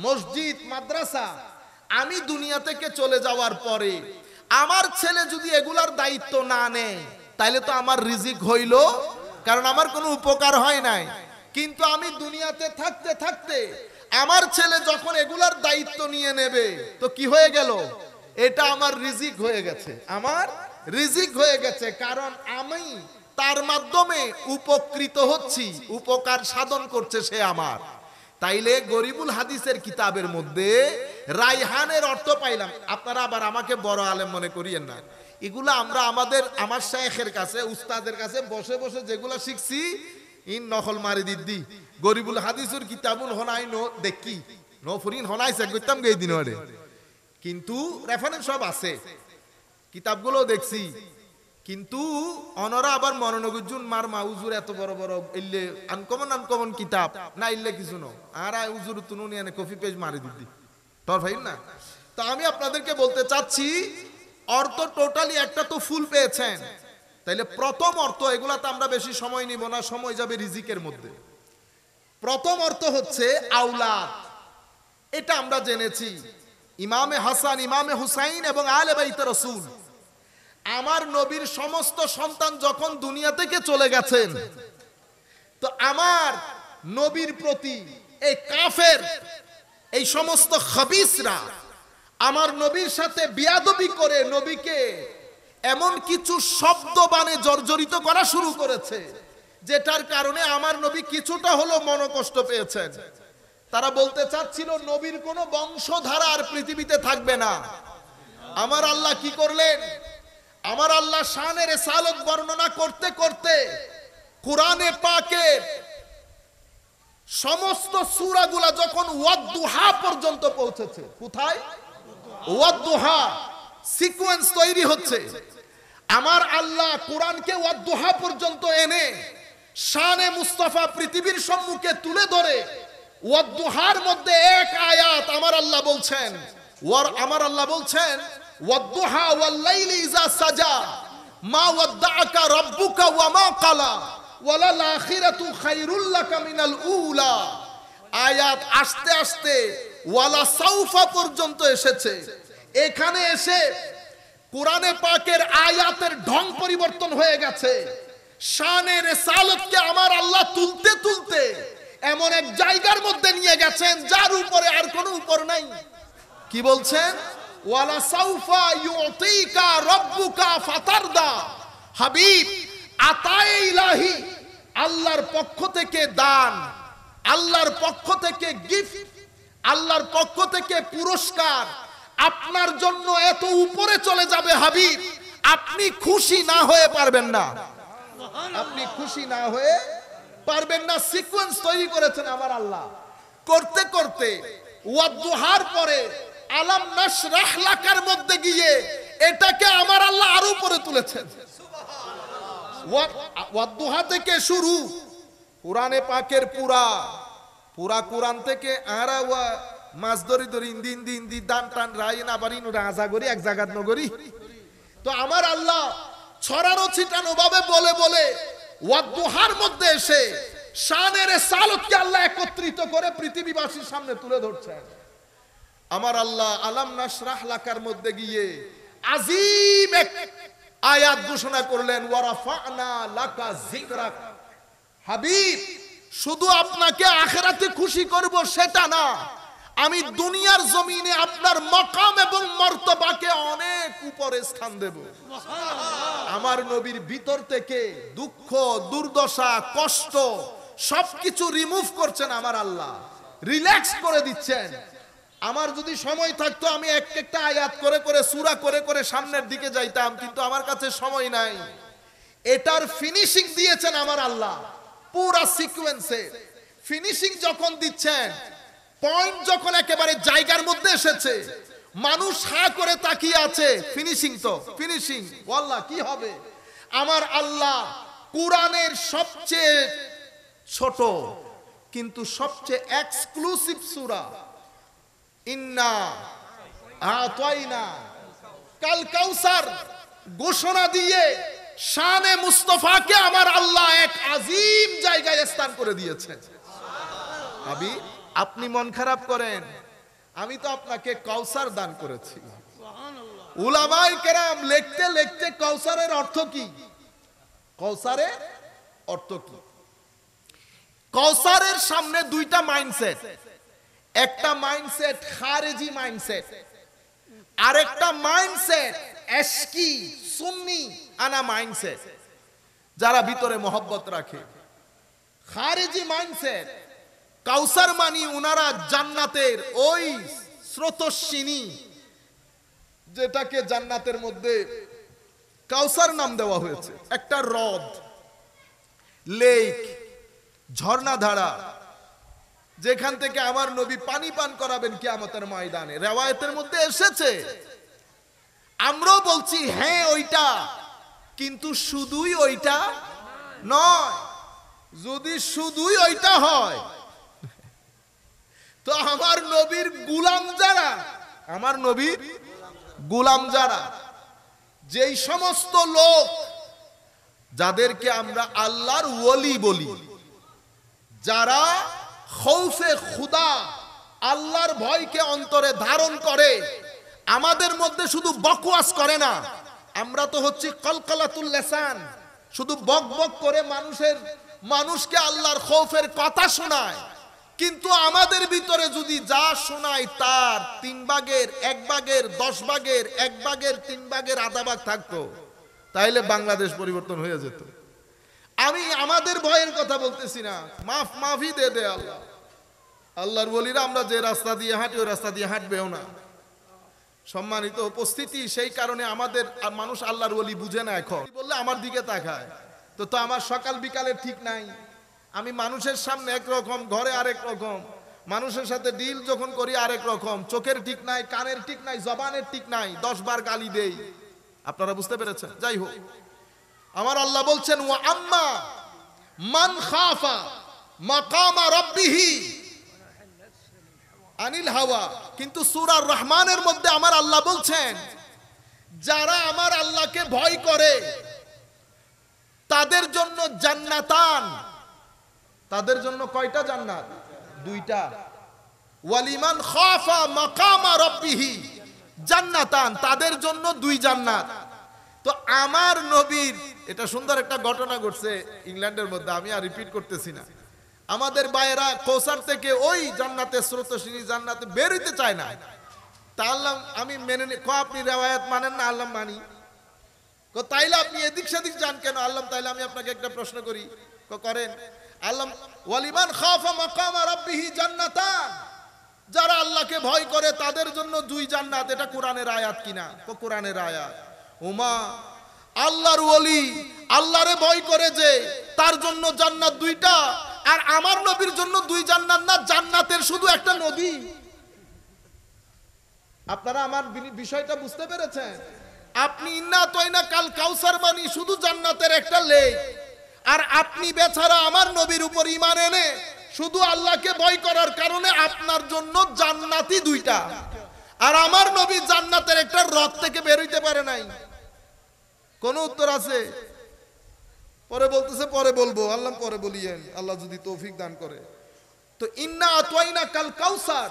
Speaker 1: মসজিদ, মাদ্রাসা। আমি দুনিয়া থেকে চলে যাওয়ার পরে আমার ছেলে যদি এগুলার দায়িত্ব না নেয় তাহলে তো আমার রিজিক হইল, কারণ আমার কোনো উপকার হয় নাই। কিন্তু আমি দুনিয়াতে থাকতে থাকতে আমার ছেলে যখন এগুলার দায়িত্ব নিয়ে নেবে তো কি হয়ে গেল? এটা আমার রিজিক হয়ে গেছে, আমার রিজিক হয়ে গেছে, কারণ আমি তার মাধ্যমে উপকৃত হচ্ছি, উপকার সাধন করছে সে আমার। তাইলে গরিবুল হাদিসের কিতাবের মধ্যে রাইহানের অর্থ পাইলাম। আপনারা আবার আমাকে বড় আলেম মনে করিয়েন না। এগুলা আমরা আমার শায়েখের কাছে, উস্তাদের কাছে বসে বসে যেগুলা শিখছি ইন নকল মারি দিদি। গরিবুল হাদিসের কিতাবুল হনাই নো দেখি নো ফুরিন হনাই সে কইতাম গই দিন ওরে, কিন্তু রেফারেন্স সব আছে, কিতাবগুলো দেখছি। কিন্তু অনরা আবার মনোনগুজুন মার মাউজুর এত বড় বড় ইল্লে আনকমন আনকমন কিতাব না ইল্লে কিছু ন আর উজুর তুনু নিয়ে কপি পেজ মারি দিদি তোর ভাই না। তো আমি আপনাদেরকে বলতে চাচ্ছি অর্থ টোটালি একটা তো ফুল পেয়েছেন। তাইলে প্রথম অর্থ, এগুলাতে আমরা বেশি সময় নিব না, সময় যাবে রিজিকের মধ্যে। প্রথম অর্থ হচ্ছে আওলাদ। এটা আমরা জেনেছি ইমামে হাসান, ইমামে হুসাইন এবং আলে বাইতে রাসূল, আমার নবীর সমস্ত সন্তান যখন দুনিয়া থেকে চলে গেছেন তো আমার নবীর প্রতি এই কাফের, এই সমস্ত খবিসরা আমার নবীর সাথে বিয়াদবি করে নবীকে এমন কিছু শব্দ বানে জর্জরিত করা শুরু করেছে যেটার কারণে আমার নবী কিছুটা হলো মনোকষ্ট পেয়েছেন। তারা বলতে চাচ্ছিল নবীর কোনো বংশধারা আর পৃথিবীতে থাকবে না। আমার আল্লাহ কি করলেন? আমার আল্লাহ শানে রিসালাত বর্ণনা করতে করতে কোরআনে পাকের সমস্ত সূরাগুলা যখন ওয়াদ-দুহা পর্যন্ত পৌঁছেছে, কোথায়? ওয়াদ-দুহা সিকোয়েন্স তৈরি হচ্ছে। আমার আল্লাহ কোরআনকে ওয়াদ-দুহা পর্যন্ত এনে শানে মুস্তাফা পৃথিবীর সম্মুখে তুলে ধরে ওয়াদ-দুহার মধ্যে এক আয়াত আমার আল্লাহ বলছেন, আমার আল্লাহ বলছেন ওয়াদ-দুহা ওয়াল-লাইলি ইযা সাজা মা ওয়াদ্দাআকা রাব্বুকা ওয়া মা ক্বালা ওয়ালাল আখিরাতু খায়রুল লাকা মিনাল উলা। আয়াত আস্তে আস্তে ওয়ালা সাউফা পর্যন্ত এসেছে। এখানে এসে কোরআনে পাকের আয়াতের ঢং পরিবর্তন হয়ে গেছে। শানে রিসালাতকে আমার আল্লাহ তুলতে তুলতে এমন এক জায়গার মধ্যে নিয়ে গেছেন যার উপরে আর কোনো উপর নাই। কি বলছেন? ওয়ালা সাউফা ইউতিকা রাব্বুকা ফাতারদা। হাবিব, আতায়ে ইলাহি, আল্লাহর পক্ষ থেকে দান, আল্লাহর পক্ষ থেকে গিফট, আল্লাহর পক্ষ থেকে পুরস্কার আপনার জন্য এত উপরে চলে যাবে হাবিব, আপনি খুশি না হয়ে পারবেন না। আপনি খুশি না হয়ে পারবেন না। সিকোয়েন্স তৈরি করেছেন আমার আল্লাহ। করতে করতে ওয়াদ-দুহার পরে আলাম নাশরাহ লাকার মধ্যে গিয়ে এটাকে আমার আল্লাহ আরো উপরে তুলেছেন। ওয়াদ্দুহা থেকে শুরু কোরআনে পাকের পুরা কোরআন থেকে আরা ওয়া মাছ ধরি ইন্দি দান টান রাই না বাড়ি রাজা করি এক জায়গাত নগরী। তো আমার আল্লাহ ছড়ানো ছিটানো ভাবে বলে বলে ওয়াদ্দুহার মধ্যে এসে শানের সালতকে আল্লাহ একত্রিত করে পৃথিবীবাসীর সামনে তুলে ধরছেন। আমার আল্লাহ আলাম নাশরাহ লাকার মধ্যে গিয়ে আজিম এক আয়াত ঘোষণা করলেন, ওয়ারাফা'না লাকা যিকরাক। হাবিব, শুধু আপনাকে আখিরাতে খুশি করব সেটা না, আমি দুনিয়ার জমিনে আপনার মাকাম এবং মর্তবাকে অনেক উপরে স্থান দেব। আমার নবীর ভিতর থেকে দুঃখ, দুর্দশা, কষ্ট সবকিছু রিমুভ করছেন আমার আল্লাহ, রিল্যাক্স করে দিচ্ছেন। আমার যদি সময় থাকতো আমি একটা আয়াত করে করে সূরা করে করে সামনের দিকে যাইতাম, কিন্তু আমার কাছে সময় নাই। এটার ফিনিশিং দিয়েছেন আমার আল্লাহ, পুরা সিকোয়েন্সে ফিনিশিং যখন দিচ্ছেন, পয়েন্ট যখন একেবারে জায়গার মধ্যে এসেছে, মানুষ হা করে তাকিয়ে আছে। ফিনিশিং তো ফিনিশিং, ওয়াল্লাহ কি হবে। আমার আল্লাহ কুরআনের সবচেয়ে ছোট কিন্তু সবচেয়ে এক্সক্লুসিভ সূরা ইন্না আতাইনা কাল কাউসার ঘোষণা দিয়ে শানে মুস্তাফাকে আমার আল্লাহ এক আজিম জায়গায় স্থান করে দিয়েছেন। আবি আপনি মন খারাপ করেন, আমি তো আপনাকে কাউসার দান করেছি। উলামায়ে কেরাম লিখতে লিখতে কাউসারের অর্থ কি, কাউসারের অর্থ কি? কাউসারের সামনে দুইটা মাইন্ডসেট, একটা মাইন্ডসেট খারেজি মাইন্ডসেট, আরেকটা মাইন্ডসেট এশকি সুন্নি আনা মাইন্ডসেট, যারা ভিতরে মহব্বত রাখে। খারেজি মাইন্ডসেট কাউসার মানি উনারা জান্নাতের ওই স্রোতস্বিনী, যেটাকে জান্নাতের মধ্যে কাউসার নাম দেওয়া হয়েছে, একটা হ্রদ, লেক, ঝর্ণাধারা, যেখান থেকে আমার নবী পানি পান করাবেন কিয়ামতের ময়দানে। রিওয়ায়াতের মধ্যে এসেছে। আমরাও বলছি হ্যাঁ ওইটা, কিন্তু শুধুই ওইটা নয়। যদি শুধুই ওইটা হয় তো আমার নবীর গোলাম যারা, আমার নবীর গোলাম যারা, যেই সমস্ত লোক যাদেরকে আমরা আল্লাহর ওলি বলি, যারা খৌফে খুদা, আল্লাহর ভয়কে অন্তরে ধারণ করে, আমাদের মধ্যে শুধু বকওয়াস করে না, আমরা তো হচ্ছি কলকলাতুল লিসান, শুধু বক বক করে মানুষকে আল্লাহর খৌফের কথা শোনায়। কিন্তু আমাদের ভিতরে যদি যা শোনায় তার 3 ভাগের 1 ভাগের 10 ভাগের 1 ভাগের 3 ভাগের আধা ভাগ থাকতো, তাইলে বাংলাদেশ পরিবর্তন হয়ে যেত। আমি আমাদের ভয়ের কথা বলতেছি না, মাফি দে আল্লাহ। আল্লাহর ওলিরা আমরা যে রাস্তা দিয়ে হাঁটি ওই রাস্তা দিয়ে হাঁটবেও না। সম্মানিত উপস্থিতি, সেই কারণে আমাদের মানুষ আল্লাহর ওলি বুঝে না। এখন বললে আমার দিকে তাকায়, তো আমার সকাল বিকালে ঠিক নাই, আমি মানুষের সামনে একরকম, ঘরে আরেক রকম, মানুষের সাথে ডিল যখন করি আরেক রকম, চোখের ঠিক নাই, কানের ঠিক নাই, জবানের ঠিক নাই, 10 বার গালি দেই। আপনারা বুঝতে পেরেছেন? যাই হোক, আমার আল্লাহ বলছেন ওয়া আম্মা মান খাফা মাকামা রাব্বিহি আনিল হাওয়া। কিন্তু সূরা রহমানের মধ্যে আমার আল্লাহ বলছেন, যারা আমার আল্লাহকে ভয় করে তাদের জন্য জান্নাতান, তাদের জন্য কয়টা জান্নাত? 2টা। ওয়ালিমান খাফা মাকামা রাব্বিহি জান্নাতান, তাদের জন্য 2 জান্নাত। তো আমার নবীর এটা সুন্দর একটা ঘটনা ঘটছে ইংল্যান্ডের মধ্যে, আমি আর রিপিট করতেছি না। আমাদের ভাইয়েরা কৌসার থেকে ওই জান্নাতের স্রোতস্বিনী জান্নাতে বের হইতে চায় না। তা আল্লাহ আমি মেনে আপনি রিওয়ায়াত মানেন না? আল্লাহ মানি। তাইলে আপনি এদিক সেদিক যান কেন? আল্লাহ তাইলে আমি আপনাকে একটা প্রশ্ন করি, করেন। আল্লাহ ওয়ালিমান খাফা মাকামা রাব্বিহি জান্নাতান, যারা আল্লাহকে ভয় করে তাদের জন্য 2 জান্নাত। এটা কোরআনের আয়াত কিনা? কোরআনের আয়াত। ওমা, আল্লাহর ওলি আল্লাহরে ভয় করে যে তার জন্য জান্নাত 2টা, আর আমার নবীর জন্য 2 জান্নাত না, জান্নাতের শুধু একটা নদী। আপনারা আমার বিষয়টা বুঝতে পেরেছেন? আপনি ইন্না তয়না কাল কাউসার মানি শুধু জান্নাতের একটা লেক, আর আপনি বেচারা আমার নবীর উপর ঈমান এনে শুধু আল্লাহকে ভয় করার কারণে আপনার জন্য জান্নাতি দুইটা, আর আমার নবী জান্নাতের একটা রথ থেকে বের হইতে পারে নাই। কোন উত্তর আছে? পরে বলতেছে পরে বলবো, আল্লাহ পরে বলিয়েন, আল্লাহ যদি তৌফিক দান করে। তো ইন্না আতওয়াইনা কাল কাউসার,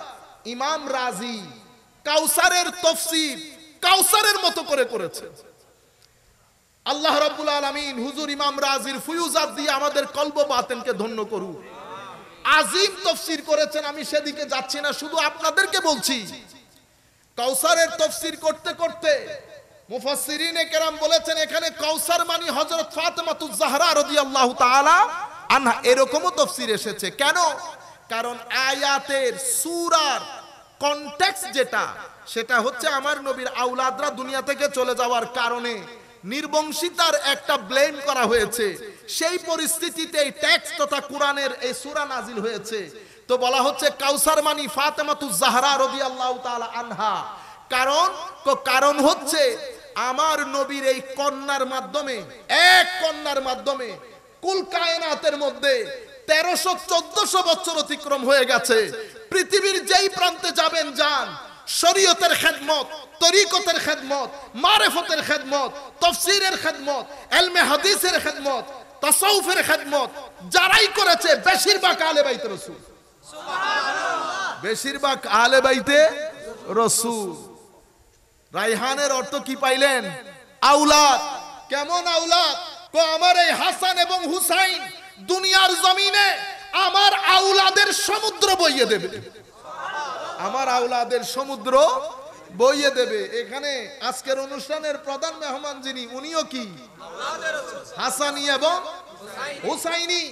Speaker 1: ইমাম রাজি কাউসারের তাফসীর কাউসারের মতো করে করেছে। আল্লাহ রাব্বুল আলামিন হুজুর ইমাম রাজির ফুয়ুজাত দিয়ে আমাদের কলব বাতেনকে ধন্য করুক। আজিম তাফসীর করেছেন, আমি সেদিকে যাচ্ছি না, শুধু আপনাদেরকে বলছি কাউসারের তাফসীর করতে করতে মুফাসসিরিনে কেরাম বলেছেন এখানে কাউসার মানে হযরত ফাতেমাতুজ জাহরা রাদিয়াল্লাহু তাআলা আনহা, এরকমও তাফসীর এসেছে। কেন? কারণ আয়াতের সূরার কনটেক্সট যেটা, সেটা হচ্ছে আমার নবীর আওলাদরা দুনিয়া থেকে চলে যাওয়ার কারণে নির্বংশিতার একটা ব্লেম করা হয়েছে, সেই পরিস্থিতিতে এই টেক্সট তথা কোরআনের এই সূরা নাজিল হয়েছে। তো বলা হচ্ছে কাউসার মানে ফাতেমাতুজ জাহরা রাদিয়াল্লাহু তাআলা আনহা। কারণ হচ্ছে আমার নবীর এই কন্যার মাধ্যমে, এক কন্যার মাধ্যমে কুল কায়নাতের মধ্যে 1300-1400 বছর অতিক্রম হয়ে গেছে। পৃথিবীর যেই প্রান্তে যাবেন যান, শরীয়তের খেদমত, তরিকতের খেদমত, মারিফতের খেদমত, তাফসীরের খেদমত, ইলমে হাদিসের খেদমত, তাসাউফের খেদমত যারাই করেছে বেশিরভাগ আলে বাইতে রাসূল। সুবহানাল্লাহ। বেশিরভাগ আলে বাইতে রাসূল। রায়হানের অর্থ কি পাইলেন? আওলাদ। কেমন আওলাদ? আমার এই হাসান এবং হুসাইন দুনিয়ার জমিনে আমার আওলাদের সমুদ্র বইয়ে দেবে, আমার আওলাদের সমুদ্র বইয়ে দেবে। এখানে আজকের অনুষ্ঠানের প্রধান মেহমান যিনি, উনিও কি হাসানি এবং হুসাইনি।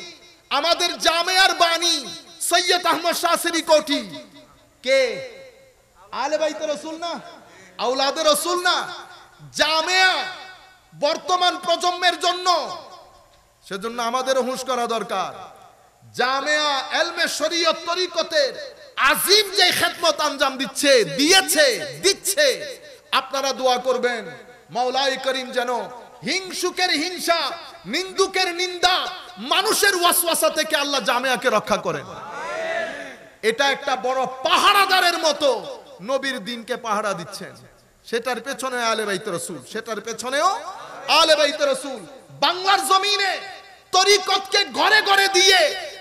Speaker 1: আমাদের জামিয়ার বাণী সৈয়দ আহমদ শাহসিরি কোঠি কে? আলে বাইতে রাসূল না, আওলাদে রাসূল না। জামিয়া বর্তমান প্রজন্মের জন্য, সেজন্য আমাদের হুঁশ করা দরকার। জামিয়া ইলমে শরীয়ত তরিকতের আজিম যে খেদমত আঞ্জাম দিচ্ছে, আপনারা দোয়া করবেন মাওলাই করিম যেন হিংসুকের হিংসা, নিন্দুকের নিন্দা, মানুষের ওয়াসওয়াসা থেকে আল্লাহ জামিয়াকে রক্ষা করেন। এটা একটা বড় পাহারাদারের মতো নবীর দিনকে পাহারা দিচ্ছেন। সেটার পেছনে আলে বাইত রাসূল, সেটার পেছনেও আলে বাইত রাসূল। বাংলার জমিনে তরিকতকে ঘরে ঘরে দিয়ে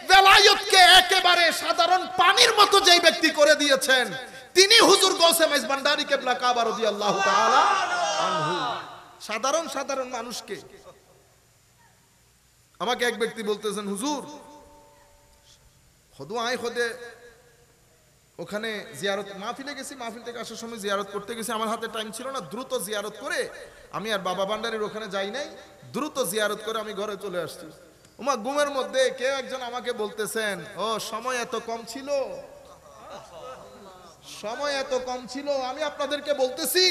Speaker 1: বেলায়েতকে একেবারে সাধারণ পানির মতো যেই ব্যক্তি করে দিয়েছেন, তিনি হুজুর গৌসে মাইজ ভান্ডারী কেবলা কাবা রাদিয়াল্লাহু তাআলা আনহু। সাধারণ মানুষকে, আমাকে এক ব্যক্তি বলতেছেন, হুজুর খোদু আয় খোদে ওখানে জিয়ারত মাহফিলে গেছি, মাহফিল থেকে আসার সময় জিয়ারত করতে গেছি, আমার হাতে টাইম ছিল না, দ্রুত জিয়ারত করে আমি আর বাবা ভান্ডারীর ওখানে যাই নাই, দ্রুত জিয়ারত করে আমি ঘরে চলে আসছি। ওমা ঘুমের মধ্যে কেউ একজন আমাকে বলতেছেন, ও সময় এত কম ছিল, সময় এত কম ছিল। আমি আপনাদেরকে বলতেছি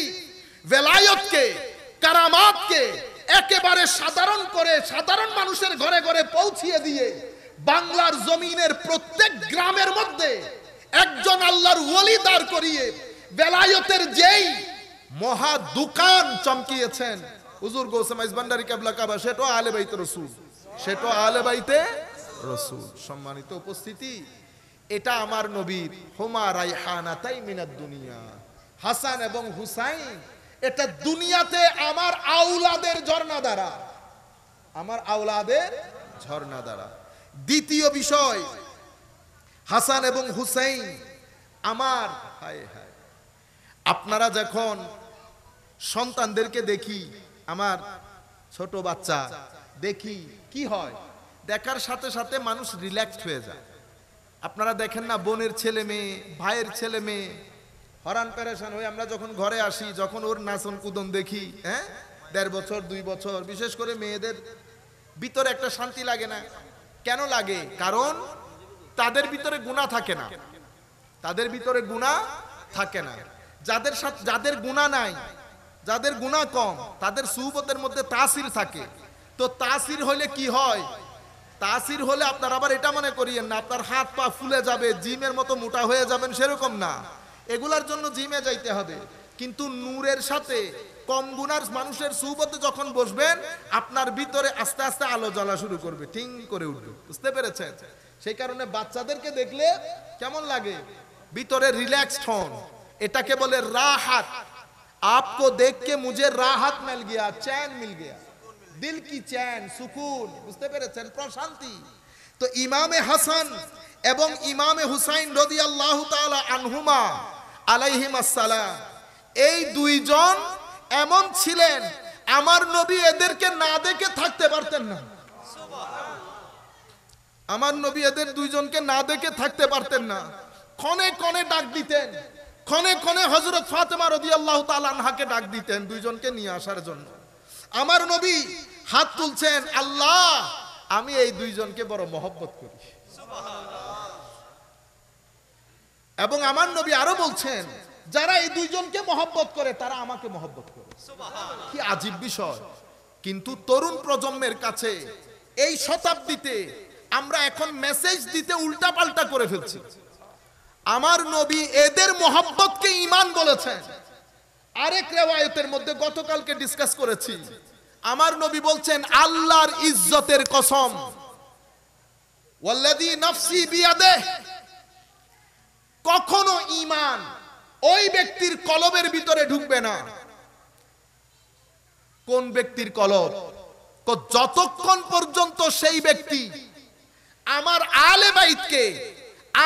Speaker 1: বেলায়েতকে, কারামাতকে একেবারে সাধারণ করে সাধারণ মানুষের ঘরে ঘরে পৌঁছিয়ে দিয়ে বাংলার জমিনের প্রত্যেক গ্রামের মধ্যে একজন আল্লাহর ওলি দাঁড় করিয়ে বেলায়েতের যেই মহা দোকান চমকিয়েছেন হুজুর গৌসে মাইজ ভান্ডারী কেবলা কাবা, সেটাও আলে বাইতে রাসূল, সেটাও আলে বাইতে রাসূল। সম্মানিত উপস্থিতি, এটা আমার নবীর হুমা রাইহানাতাই মিনাদ দুনিয়া, হাসান এবং হুসাইন, এটা দুনিয়াতে আমার আওলাদের ঝর্ণা দ্বারা, আমার আওলাদের ঝর্ণা দ্বারা। দ্বিতীয় বিষয়, হাসান এবং হুসাইন আমার, হায় হায়, আপনারা যখন সন্তানদেরকে দেখি, আমার ছোট বাচ্চা দেখি, কি হয়? দেখার সাথে সাথে মানুষ রিল্যাক্সড হয়ে যায়। আপনারা দেখেন না, বোনের ছেলে মেয়ে, ভাইয়ের ছেলে মেয়ে হরান পেরেশান হয়ে আমরা যখন ঘরে আসি, যখন ওর নাচন কুদন দেখি, 1.5 বছর 2 বছর, বিশেষ করে মেয়েদের ভিতরে একটা শান্তি লাগে না। কেন লাগে? কারণ তাদের ভিতরে গুনাহ থাকে না, তাদের ভিতরে গুনাহ থাকে না। যাদের গুনাহ নাই, যাদের গুনাহ কম, তাদের সুহবতের মধ্যে তাসির থাকে। তো তাসির হলে কি হয়? তাসির হলে আপনার আবার এটা মনে করিয়েন না আপনার হাত পা ফুলে যাবে, জিমের মতো মোটা হয়ে যাবেন, সেরকম না। এগুলার জন্য জিমে যাইতে হবে, কিন্তু নূরের সাথে কম গুনার মানুষের সুহবতে যখন বসবেন আপনার ভিতরে আস্তে আস্তে আলো জ্বলা শুরু করবে, ঠিং করে উঠবে। বুঝতে পেরেছেন? সেই কারণে বাচ্চাদেরকে দেখলে কেমন লাগে, ভিতরে রিল্যাক্সড হন, এটাকে বলে রাহাত। आपको देख के मुझे राहत मिल गया, चैन मिल गया, दिल की चैन, सुकून। বুঝতে পেরেছেন? প্রশান্তি। তো ইমামে হাসান এবং ইমামে হুসাইন রাদিয়াল্লাহু তাআলা আনহুমা আলাইহিমাস সালাম, এই দুইজন এমন ছিলেন আমার নবী এদেরকে না দেখে থাকতে পারতেন না। আমার নবী এদের দুইজনকে না দেখে থাকতে পারতেন না। ক্ষণে ক্ষণে ডাক দিতেন, ক্ষণে ক্ষণে হযরত ফাতেমা রাদিয়াল্লাহু তাআলা আনহাকে ডাক দিতেন দুইজনকে নিয়ে আসার জন্য। আমার নবী হাত তুলছেন, আল্লাহ আমি এই দুইজনকে বড় মহব্বত করি। এবং আমার নবী আরো বলছেন, যারা এই দুইজনকে মহব্বত করে তারা আমাকে মহব্বত করে। কি আজীব বিষয়! কিন্তু তরুণ প্রজন্মের কাছে এই শতাব্দীতে আমরা এখন মেসেজ দিতে উল্টা পাল্টা করে ফেলছি। আমার নবী এদের মহব্বতকে ঈমান বলেছেন। আরেক রিওয়ায়াতের মধ্যে গতকালকে ডিসকাস করেছি, আমার নবী বলছেন আল্লাহর ইজ্জতের কসম, ওয়াল্লাযী নাফসি বিয়াদিহি, কখনো ঈমান ওই ব্যক্তির কলবের ভিতরে ঢুকবে না। কোন ব্যক্তির কলব? যতক্ষণ পর্যন্ত সেই ব্যক্তি আমার আলে বাইতকে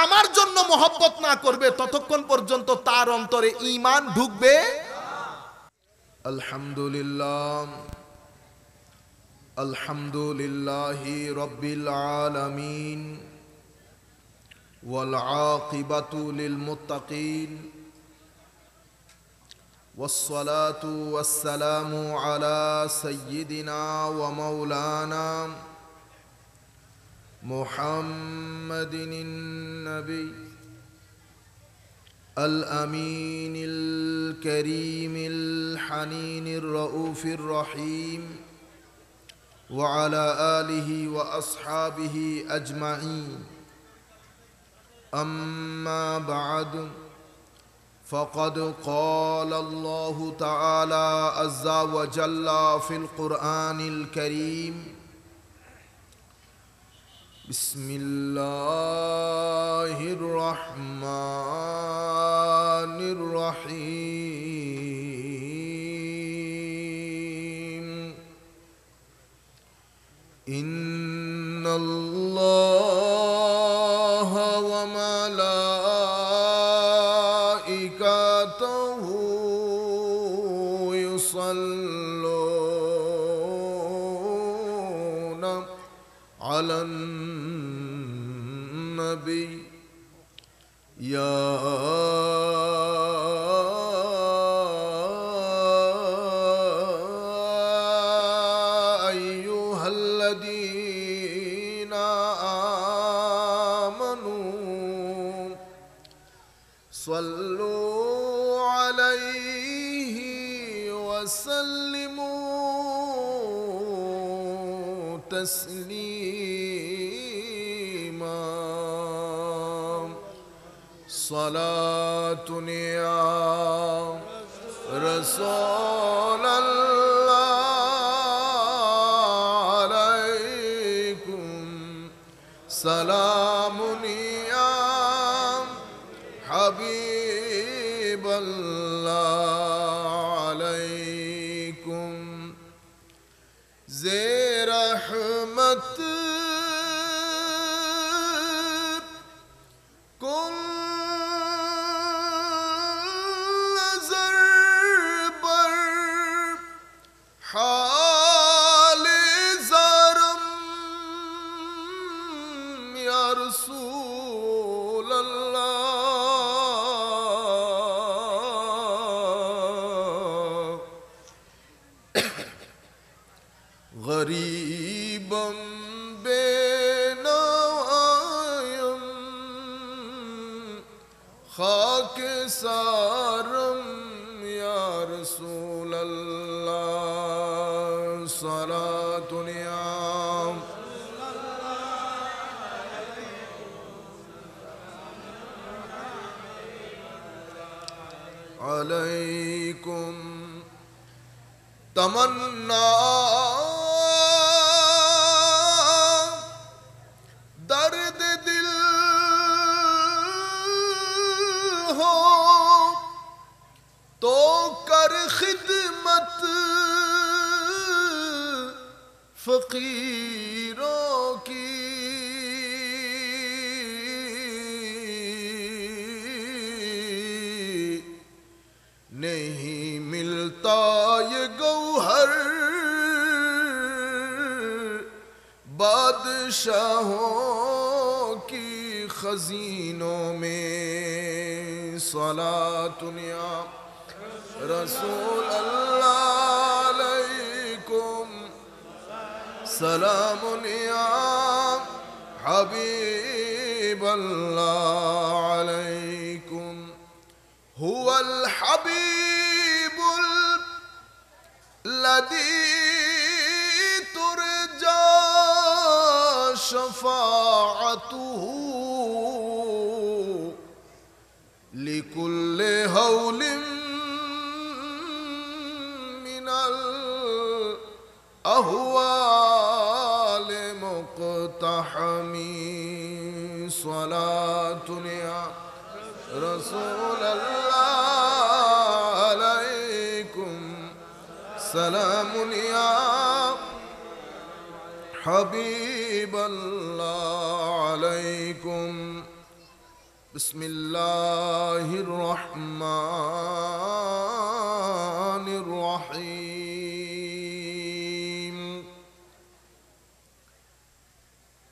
Speaker 1: আমার জন্য মহব্বত না করবে ততক্ষণ পর্যন্ত তার অন্তরে ঈমান ঢুকবে। আলহামদুলিল্লাহ, আলহামদুলিল্লাহি রাব্বিল আলামিন ওয়াল আকিবাতু লিল মুত্তাকিন والصلاة والسلام على سيدنا ومولانا محمد النبي الأمين الكريم الحنين الرؤوف الرحيم وعلى آله وأصحابه أجمعين. أما بعد، فقد قال الله تعالى عز وجل في القرآن الكريم: بسم الله الرحمن الرحيم. إن الله وملائكته يصلون على النبي يا أيها الذين آمنوا صلوا عليه وسلموا تسليما. صلاة يا رسول الله عليكم، سلام يا حبيب الله عليكم. زي رحمت كن نظر بر حال زارم يا رسول الله. غريبا بين وعيم خاك سارم يا رسول الله. صلاة يا عليكم तमन्ना दर्द दिल हो तो कर खिदमत फकीरों की। नहीं मिलता ये गौहर बादशाहों की खजीनों में। सलातुन या रसूल अल्लाह अलैकुम, सलामुन या हबीब अल्लाह अलैकुम। हुवल हबीबुल लदी तुरजा शफाअतुहु लिकुल्ले हौलिम मिनल अहवाल मुक़तहमी। सलातुन या रसूल अल्लाह अलैकुम, सलामुन या हबीब अल्लाह अलैकुम। बिस्मिल्लाहिर रहमानिर रहीम।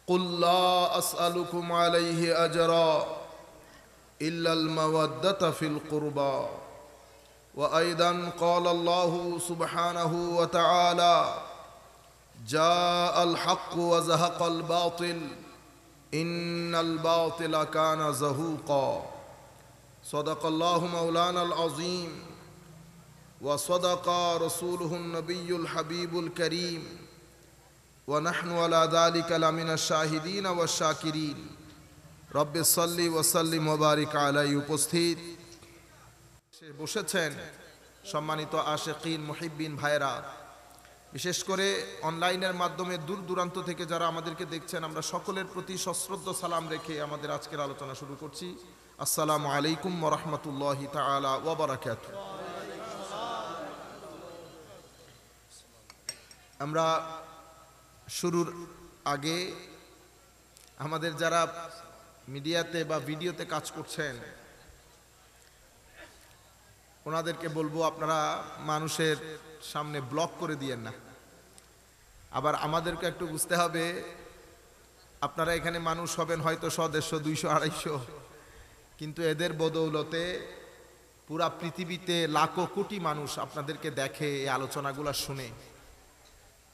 Speaker 1: कुल ला अस्अलुकुम अलैहि अजरा इल्लल मवद्दत फिल कुर्बा। व अयदन क़ाल अल्लाहु सुब्हानहु व तआला जाअल हक़्क़ व ज़हक़ल बातिल इन्नल बातिल काना ज़हूक़ा। सदक़ल्लाहु मौलानल अज़ीम व सदक़ रसूलुहुन नबियुल हबीबुल करीम व नहनु अला ज़ालिका लमिनश शाहिदीन व शाकिरीन। रब्बि सल्ली व सल्लिम व बारिक आलैहि। उपस्थित বসেছেন সম্মানিত আশিকিন মুহিব্বিন ভাইরা, বিশেষ করে অনলাইনের মাধ্যমে দূর দূরান্ত থেকে যারা আমাদেরকে দেখছেন, আমরা সকলের প্রতি সশ্রদ্ধ সালাম রেখে আমাদের আজকের আলোচনা শুরু করছি। আসসালামু আলাইকুম ওয়া রাহমাতুল্লাহি তাআলা ওয়া বারাকাতুহু। আমরা শুরুর আগে আমাদের যারা মিডিয়াতে বা ভিডিওতে কাজ করছেন ওনাদেরকে বলবো, আপনারা মানুষের সামনে ব্লক করে দিয়েন না। আবার আমাদেরকে একটু বুঝতে হবে, আপনারা এখানে মানুষ হবেন হয়তো 100, 150, 200, 250, কিন্তু এদের বদৌলতে পুরা পৃথিবীতে লাখো কোটি মানুষ আপনাদেরকে দেখে, এই আলোচনাগুলো শুনে।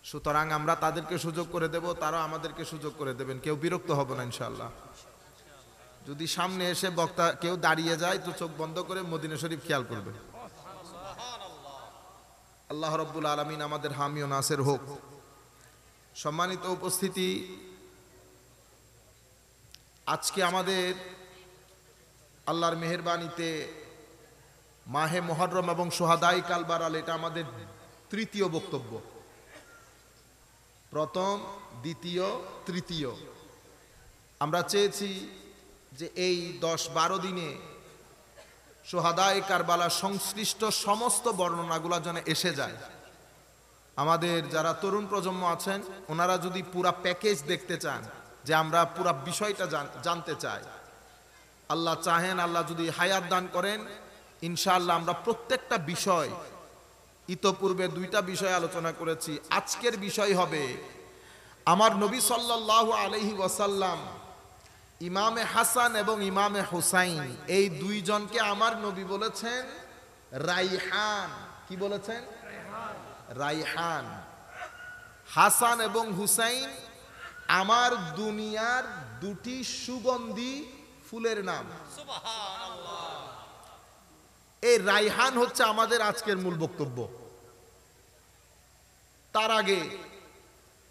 Speaker 1: সুতরাং আমরা তাদেরকে সুযোগ করে দেব, তারা আমাদেরকে সুযোগ করে দেবেন। কেউ বিরক্ত হব না ইনশাআল্লাহ। যদি সামনে এসে বক্তা কেউ দাঁড়িয়ে যায় তো চোখ বন্ধ করে মদিনা শরীফ খেয়াল করবে। আল্লাহ রাব্বুল আলামিন আমাদের হামি ও নাসির হোক। সম্মানিত উপস্থিতি, আজকে আমাদের আল্লাহর মেহেরবানিতে মাহে মুহররম এবং শুহাদায়ে কারবালার এটা আমাদের তৃতীয় বক্তব্য। প্রথম, দ্বিতীয়, তৃতীয়। আমরা চেয়েছি যে এই 10-12 দিনে শুহাদায়ে কারবালা সংশ্লিষ্ট সমস্ত বর্ণনাগুলো যেন এসে যায়। আমাদের যারা তরুণ প্রজন্ম আছেন ওনারা যদি পুরা প্যাকেজ দেখতে চান, যে আমরা পুরা বিষয়টা জানতে চাই, আল্লাহ চাহেন, আল্লাহ যদি হায়াত দান করেন, ইনশাআল্লাহ আমরা প্রত্যেকটা বিষয়, ইতোপূর্বে 2টা বিষয় আলোচনা করেছি, আজকের বিষয় হবে আমার নবী সাল্লাল্লাহু আলাইহি ওয়াসাল্লাম ইমামে হাসান এবং ইমামে হুসাইন, এই দুইজনকে আমার নবী বলেছেন রাইহান। কি বলেছেন? রাইহান। হাসান এবং হুসাইন আমার দুনিয়ার দুটি সুগন্ধি ফুলের নাম। এই রাইহান হচ্ছে আমাদের আজকের মূল বক্তব্য। তার আগে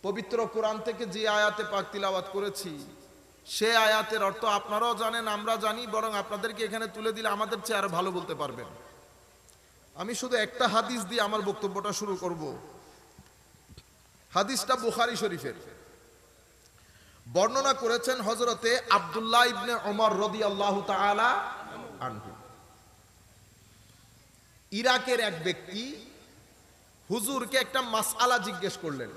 Speaker 1: পবিত্র কোরআন থেকে যে আয়াতে পাক তিলাওয়াত করেছি, সে আয়াতের অর্থ আপনারাও জানেন, আমরা জানি, বরং আপনাদেরকে এখানে তুলে দিলে আমাদের চেয়ে আরো ভালো বলতে পারবেন। আমি শুধু একটা হাদিস দিয়ে আমার বক্তব্যটা শুরু করব। হাদিসটা বুখারী শরীফের, বর্ণনা করেছেন হযরতে আব্দুল্লাহ ইবনে ওমর রাদিয়াল্লাহু তাআলা আনহু। ইরাকের এক ব্যক্তি হুজুরকে একটা মাসআলা জিজ্ঞেস করলেন।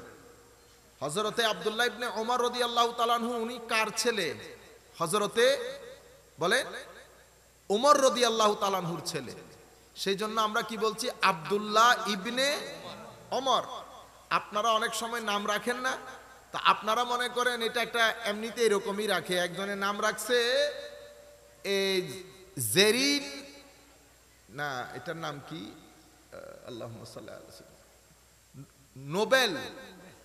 Speaker 1: হযরতে আব্দুল্লাহ ইবনে ওমর রাদিয়াল্লাহু তাআলা আনহু উনি কার ছেলে? হযরতে বলেন ওমর রাদিয়াল্লাহু তাআলা আনহুর ছেলে। সেই জন্য আমরা কি বলছি? আব্দুল্লাহ ইবনে ওমর। আপনারা অনেক সময় নাম রাখেন না, তা আপনারা মনে করেন এটা একটা এমনিতে এরকমই রাখে। একজনের নাম রাখছে এই জেরিন, না এটার নাম কি, আল্লাহুম্মা সাল্লি আলা সাইয়্যিদিনা নোবেল,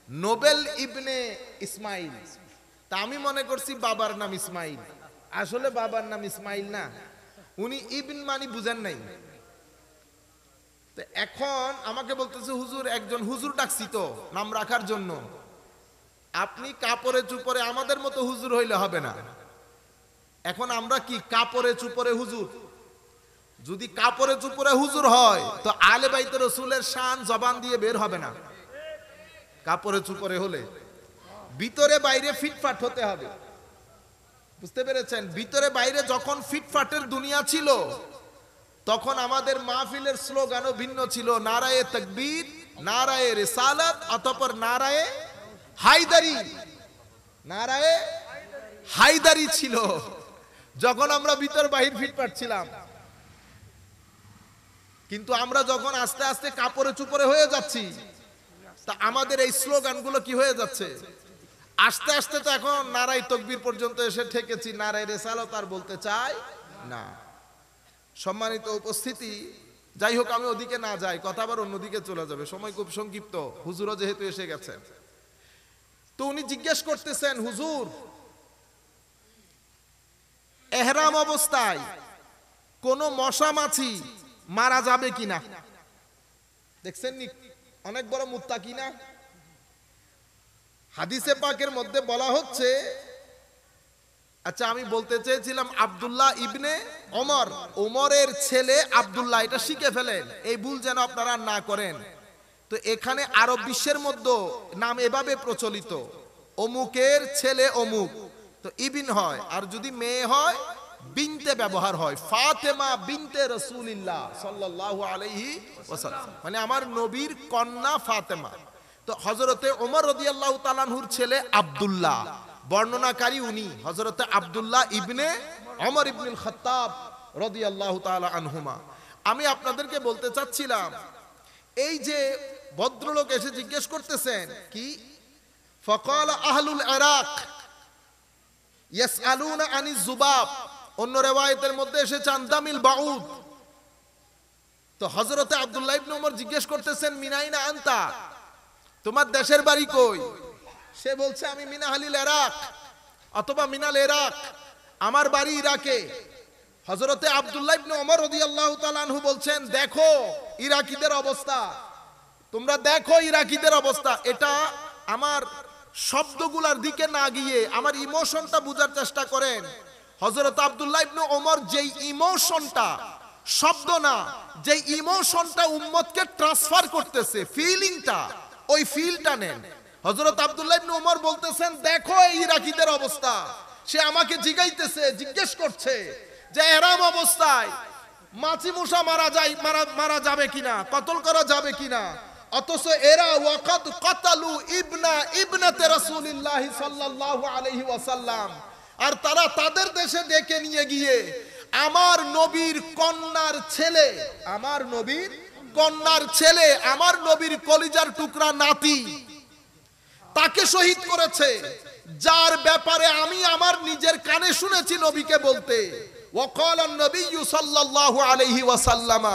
Speaker 1: নোবেল ইবনে ইসমাইল। তা আমি মনে করছি বাবার নাম ইসমাইল, আসলে বাবার নাম ইসমাইল না, উনি ইবন মানে বুঝেন নাই। তো এখন আমাকে বলতেছে হুজুর, একজন হুজুর ডাকছি তো নাম রাখার জন্য, আপনি কাপড়ে চুপরে আমাদের মতো হুজুর হইলে হবে না। এখন আমরা কি কাপড়ে চুপরে হুজুর? যদি কাপড়ে চুপরে হুজুর হয় তো আলে বাইতে রাসূলের শান জবান দিয়ে বের হবে না। কাপড়ে চুপরে হলে ভিতরে বাইরে ফিটফাট হতে হবে, বুঝতে পেরেছেন? ভিতরে বাইরে যখন ফিটফাটের দুনিয়া ছিল তখন আমাদের মাহফিলের স্লোগানও ভিন্ন ছিল, নারায়ে তাকবীর, নারায়ে রিসালাত, অতঃপর নারায়ে হায়দারি। নারায়ে হায়দারি ছিল যখন আমরা ভিতর বাহির ফিটফাট ছিলাম। কিন্তু আমরা যখন আস্তে আস্তে কাপড়ে চুপরে হয়ে যাচ্ছি, তা আমাদের এই স্লোগানগুলো কি হয়ে যাচ্ছে? আস্তে আস্তে তো এখন নারায়ে তাকবীর পর্যন্ত এসে ঠেকেছি, নারায়ে রিসালাত আর বলতে চাই না। সম্মানিত উপস্থিতি, যাই হোক আমি ওদিকে না যাই, কথা আবার অন্যদিকে চলে যাবে, সময় খুব সংক্ষিপ্ত, হুজুরও যেহেতু এসে গেছেন। তো উনি জিজ্ঞেস করতেছেন, হুজুর এহরাম অবস্থায় কোন মশা মাছি মারা যাবে কিনা? দেখছেন নি অনেক বড় মুত্তাকি না? হাদিসে পাকের মধ্যে বলা হচ্ছে, আচ্ছা আমি বলতে চেয়েছিলাম আব্দুল্লাহ ইবনে ওমর, ওমরের ছেলে আব্দুল্লাহ, এটা শিখে ফেলেন, এই ভুল যেন আপনারা না করেন। তো এখানে আরব বিশ্বের মধ্যে নাম এভাবে প্রচলিত, অমুকের ছেলে অমুক, তো ইবিন হয়, আর যদি মেয়ে হয় বিনতে ব্যবহার হয়, ফাতেমা বিনতে রাসূলিল্লাহ সাল্লাল্লাহু আলাইহি ওয়াসাল্লাম, মানে আমার নবীর কন্যা ফাতেমা। তো হযরতে ওমর রাদিয়াল্লাহু তাআলা আনহুর ছেলে আব্দুল্লাহ, বর্ণনাকারী উনি হযরতে আব্দুল্লাহ ইবনে ওমর ইবনুল খাত্তাব রাদিয়াল্লাহু তাআলা আনহুমা। আমি আপনাদেরকে বলতে চাচ্ছিলাম, এই যে ভদ্রলোক এসে জিজ্ঞেস করতেছেন কি, ফাকালা আহলুল ইরাক ইয়াসআলুনা আনিজ যুবাব, অন্য রিওয়ায়াতের মধ্যে এসেছে আনদামিল বাউদ। তো হযরতে আব্দুল্লাহ ইবনে ওমর জিজ্ঞেস করতেছেন, মিনাইনা আনতা, তোমার দেশের বাড়ি কই? সে বলছে আমি মিন আহলিল ইরাক অথবা মিনাল ইরাক, আমার বাড়ি ইরাকে। হযরতে আব্দুল্লাহ ইবনে ওমর রাদিয়াল্লাহু তাআলা আনহু বলছেন, দেখো ইরাকিদের অবস্থা, তোমরা দেখো ইরাকিদের অবস্থা। এটা আমার শব্দগুলোর দিকে না গিয়ে আমার ইমোশনটা বোঝার চেষ্টা করেন। হযরত আব্দুল্লাহ ইবনে ওমর যেই ইমোশনটা, শব্দ না, যেই ইমোশনটা উম্মতকে ট্রান্সফার করতেছে, ফিলিংটা, ওই ফিলটা নেন। হযরত আব্দুল্লাহ ইবনে ওমর বলতেছেন, দেখো এই ইরাকিদের অবস্থা। সে আমাকে জিজ্ঞেস করছে যে ইহরাম অবস্থায় মাছি মুসা মারা যাবে কিনা, কতল করা যাবে কিনা, অথচ এরা ওয়াকাদ কাতালু ইবনাতে রাসূলিল্লাহ সাল্লাল্লাহু আলাইহি ওয়াসাল্লাম, আর তারা তাদের দেশে ডেকে নিয়ে গিয়ে আমার নবীর কন্যার ছেলে, আমার নবীর কন্যার ছেলে, আমার নবীর কলিজার টুকরা নাতি, তাকে শহীদ করেছে, যার ব্যাপারে আমি আমার নিজের কানে শুনেছি নবীকে বলতে, ওয়াকালান নবিয়্যু সাল্লাল্লাহু আলাইহি ওয়াসাল্লাম।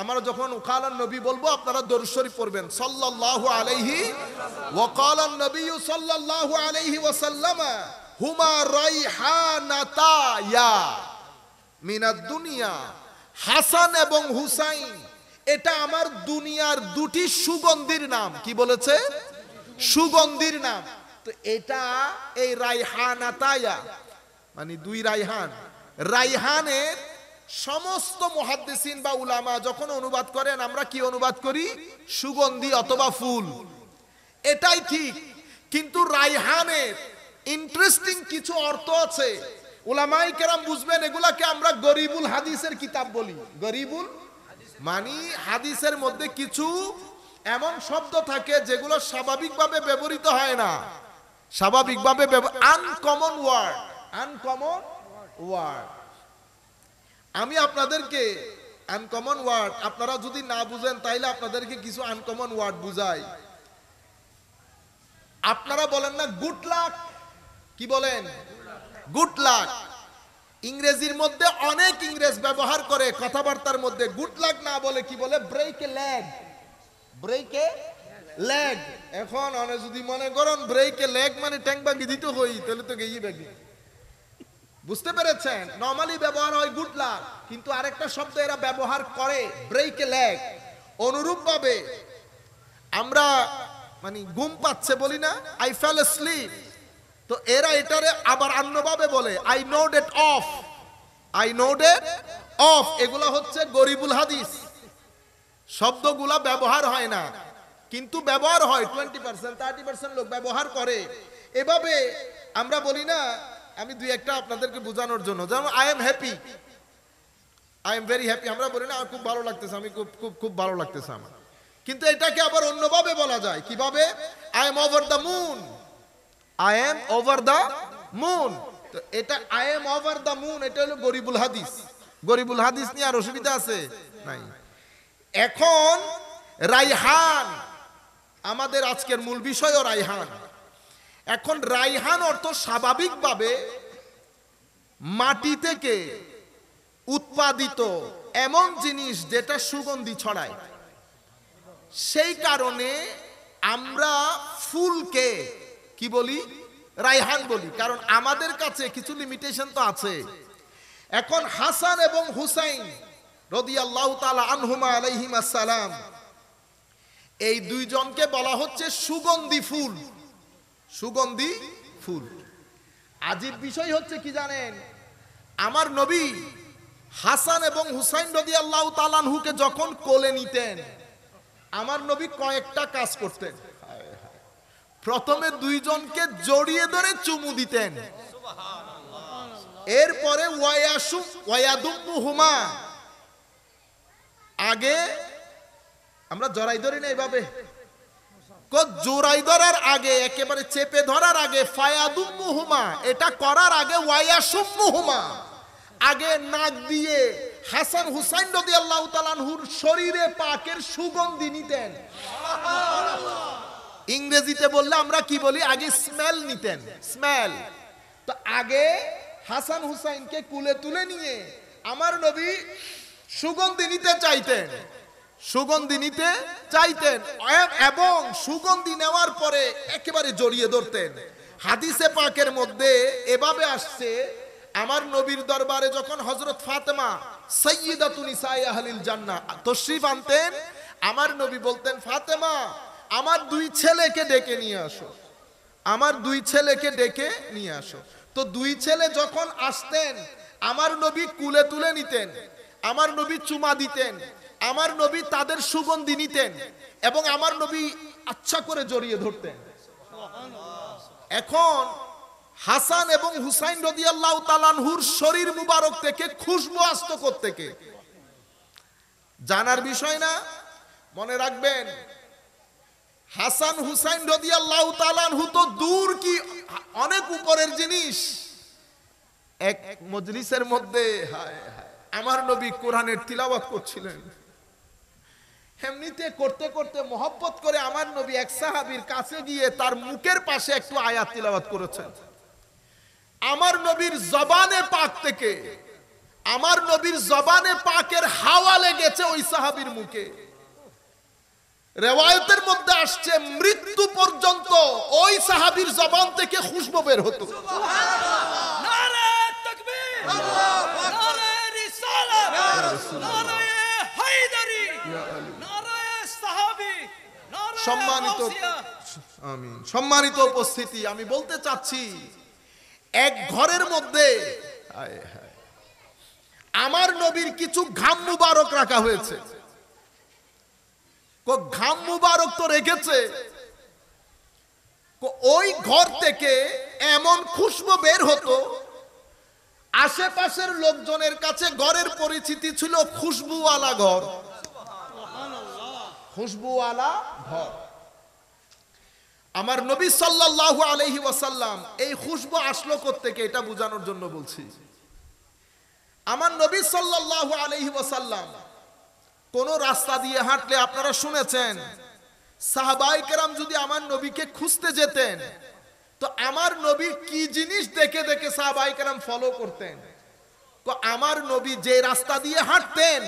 Speaker 1: আমরা যখন ওয়াকালান নবী বলবো আপনারা দরুদ শরীফ পড়বেন, সাল্লাল্লাহু আলাইহি, ওয়াকালান নবিয়্যু সাল্লাল্লাহু আলাইহি ওয়াসাল্লাম হুমা রাইহানাতায়া মিনাদ দুনিয়া, হাসান এবং হুসাইন, এটা আমার দুনিয়ার দুটি সুগন্ধির নাম। কি বলেছে? সুগন্ধির নাম। তো এটা এই রাইহানাতায়া মানে দুই রাইহান, রাইহানের সমস্ত মুহাদ্দিসিন বা উলামা যখন অনুবাদ করেন আমরা কি অনুবাদ করি? সুগন্ধি অথবা ফুল। এটাই ঠিক, কিন্তু রাইহানের ইন্টারেস্টিং কিছু অর্থ আছে, উলামায়ে কেরাম বুঝবেন। এগুলাকে আমরা গরিবুল হাদিসের কিতাব বলি। গরিবুল মানে হাদিসের মধ্যে কিছু এমন শব্দ থাকে যেগুলো স্বাভাবিকভাবে ব্যবহৃত হয় না, স্বাভাবিকভাবে আনকমন ওয়ার্ড, আনকমন ওয়ার্ড। আমি আপনাদেরকে আনকমন ওয়ার্ড, আপনারা যদি না বুঝেন তাইলে আপনাদেরকে কিছু আনকমন ওয়ার্ড বুঝাই। আপনারা বলেন না গুড লাক, কি বলেন? Good luck. ইংরেজির মধ্যে অনেক ইংরেজ ব্যবহার করে কথাবার্তার মধ্যে গুড লাক না বলে কি বলে? Break a leg, break a leg. এখন অনেক যদি মনে করেন ব্রেক এ লেগ মানে ট্যাঙ্ক বাগি দিতে হই, তাহলে তো গেই বাগি। বুঝতে পেরেছেন? নরমালি ব্যবহার হয় গুড লাক, কিন্তু আরেকটা শব্দ এরা ব্যবহার করে ব্রেক এ লেগ। অনুরূপ ভাবে আমরা মানে ঘুম পাচ্ছে বলি না, আই ফেল asleep, তো এরা এটারে আবার অন্যভাবে বলে I nodded of, I nodded of. এগুলা হচ্ছে গরিবুল হাদিস, শব্দগুলা ব্যবহার হয় না কিন্তু ব্যবহার হয় 20% 30% লোক ব্যবহার করে। এভাবে আমরা বলি না, আমি দুই একটা আপনাদেরকে বোঝানোর জন্য, যেমন I am happy, I am very happy, আমরা বলি না খুব ভালো লাগতেছে, আমি খুব খুব খুব ভালো লাগতেছে আমার। কিন্তু এটাকে আবার অন্যভাবে বলা যায়, কিভাবে? I am over the moon, I am over the moon. তো এটা I am over the moon, এটা হলো গরিবুল হাদিস। গরিবুল হাদিস নিয়ে আর অসুবিধা আছে নাই। এখন রাইহান, আমাদের আজকের মূল বিষয়ও রাইহান। এখন রাইহান অর্থ স্বাভাবিকভাবে মাটি থেকে উৎপাদিত এমন জিনিস যেটা সুগন্ধি ছড়ায়। সেই কারণে আমরা ফুলকে কি বলি? রাইহান বলি, কারণ আমাদের কাছে কিছু লিমিটেশন তো আছে। এখন হাসান এবং হুসাইন রাদিয়াল্লাহু তাআলা আনহুমা আলাইহিমাস সালাম, এই দুইজনকে বলা হচ্ছে সুগন্ধি ফুল, সুগন্ধি ফুল। আজীব বিষয় হচ্ছে কি জানেন? আমার নবী হাসান এবং হুসাইন রাদিয়াল্লাহু তাআলা আনহুকে যখন কোলে নিতেন, আমার নবী কয়েকটা কাজ করতেন। প্রথমে দুইজনকে জড়িয়ে ধরে চুমু দিতেন, এরপরে ওয়ায়াদুম্মুহুমা, আগে আমরা জড়াই ধরি না এইভাবে, জোড়াই ধরার আগে একেবারে চেপে ধরার আগে ফায়াদুম্মুহুমা, এটা করার আগে ওয়ায়াসুম্মুহুমা, আগে নাক দিয়ে হাসান হুসাইন রাদিয়াল্লাহু তাআলা আনহুর শরীরে পাকের সুগন্ধি নিতেন। ইংরেজিতে বললে আমরা কি বলি? আগে স্মেল নিতেন, স্মেল। তো আগে হাসান হুসাইনকে কুলে তুলে নিয়ে আমার নবী সুগন্ধি নিতে চাইতেন, সুগন্ধি নিতে চাইতেন, এবং সুগন্ধি নেওয়ার পরে একেবারে জড়িয়ে ধরতেন। হাদিসে পাকের মধ্যে এভাবে আসছে, আমার নবীর দরবারে যখন হযরত ফাতেমা সাইয়্যিদাতু নিসায়ে আহলিল জান্নাহ তশরিফ আনতেন, আমার নবী বলতেন, ফাতেমা আমার দুই ছেলেকে ডেকে নিয়ে আসো, আমার দুই ছেলেকে ডেকে নিয়ে আসো। তো দুই ছেলে যখন আসতেন আমার নবী কুলে তুলে নিতেন, আমার নবী চুমা দিতেন, আমার নবী তাদের সুগন্ধি নিতেন এবং আমার নবী আচ্ছা করে জড়িয়ে ধরতেন। এখন হাসান এবং হুসাইন রাদিয়াল্লাহু তাআলা আনহুর শরীর মুবারক থেকে খুশবু আসতো কোত্থেকে? জানার বিষয় না? মনে রাখবেন, হাসান হুসাইন রাদিয়াল্লাহু তাআলা আনহু তো দূর কি অনেক উপরের জিনিস। এক মজলিসের মধ্যে আমার নবী কোরআনের তিলাওয়াত করছিলেন, এমনিতে করতে করতে মহব্বত করে আমার নবী এক সাহাবীর কাছে গিয়ে তার মুখের পাশে একটু আয়াত তিলাওয়াত করেছেন। আমার নবীর জবানে পাক থেকে, আমার নবীর জবানে পাকের হাওয়া লেগেছে ওই সাহাবীর মুখে। রিওয়ায়াতের মধ্যে আসছে মৃত্যু পর্যন্ত ওই সাহাবীর জবান থেকে খুশবু বের হতো।
Speaker 2: সুবহানাল্লাহ, নারে তাকবীর, আল্লাহু আকবার, নারে রিসালাত, নারে হায়দারি, নারে সাহাবী, নারে
Speaker 1: সম্মানিত,
Speaker 2: গাউসিয়া।
Speaker 1: আমিন। সম্মানিত উপস্থিতি, আমি বলতে চাচ্ছি এক ঘরের মধ্যে আমার নবীর কিছু ঘাম মুবারক রাখা হয়েছে। ঘাম মুবারক তো রেখেছে, ওই ঘর থেকে এমন খুশবু বের হতো, আশেপাশের লোকজনের কাছে ঘরের পরিচিতি ছিল খুশবুওয়ালা ঘর, খুশবুওয়ালা ঘর। আমার নবী সাল্লাল্লাহু আলাইহি ওয়াসাল্লাম এই খুশবু আসলো কোত্থেকে এটা বোঝানোর জন্য বলছি। আমার নবী সাল্লাল্লাহু আলাইহি ওয়াসাল্লাম কোন রাস্তা দিয়ে হাঁটলে আপনারা শুনেছেন সাহাবায়ে কেরাম যদি আমার নবীকে খুঁজতে যেতেন তো আমার নবীর কি জিনিস দেখে দেখে সাহাবায়ে কেরাম ফলো করতেন। তো আমার নবী যে রাস্তা দিয়ে হাঁটতেন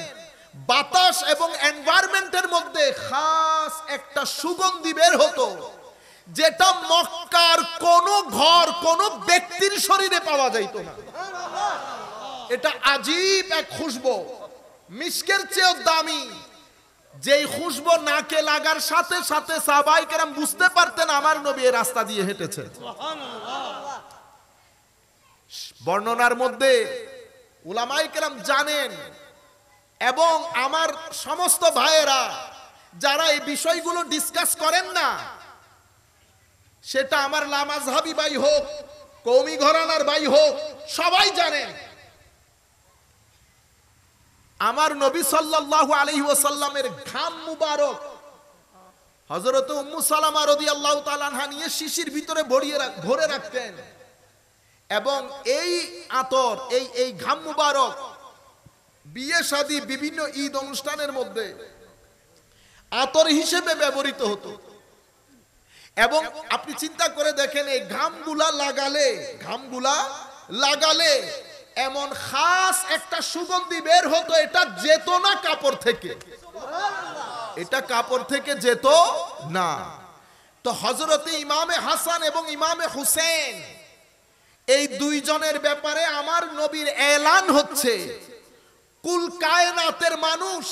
Speaker 1: বাতাস এবং এনভায়রনমেন্টের মধ্যে খাস একটা সুগন্ধি বের হতো, যেটা মক্কার কোন ঘর কোন ব্যক্তির শরীরে পাওয়া যাইত না। এটা আজীব এক খুশবু, মিশকের চেয়েও দামি। যেই খুশবু নাকে লাগার সাথে সাথে সাহাবায়ে কেরাম বুঝতে পারতেন আমার নবী এই রাস্তা দিয়ে হেঁটেছে। বর্ণনার মধ্যে উলামায়ে কেরাম জানেন, এবং আমার সমস্ত ভাইয়েরা যারা এই বিষয়গুলো ডিসকাস করেন না, সেটা আমার লামাজহাবি ভাই হোক, কওমি ঘরানার ভাই হোক, সবাই জানেন আমার নবী সাল্লাল্লাহু আলাইহি ওয়াসাল্লামের ঘাম মুবারক হযরত উম্মু সালামা রাদিয়াল্লাহু তাআলা আনহা নিয়ে শিশির ভিতরে ভরে রাখতেন, এবং এই আতর এই ঘাম মুবারক বিয়ে শাদী বিভিন্ন ঈদ অনুষ্ঠানের মধ্যে আতর হিসেবে ব্যবহৃত হতো। এবং আপনি চিন্তা করে দেখেন এই ঘামগুলা লাগালে এমন খাস একটা সুগন্ধি বের হতো, এটা যেত না কাপড় থেকে, এটা কাপড় থেকে যেত না। তো হযরতে ইমামে হাসান এবং ইমামে হুসেন এই দুইজনের ব্যাপারে আমার নবীর এলান হচ্ছে, কুল কায়নাতের মানুষ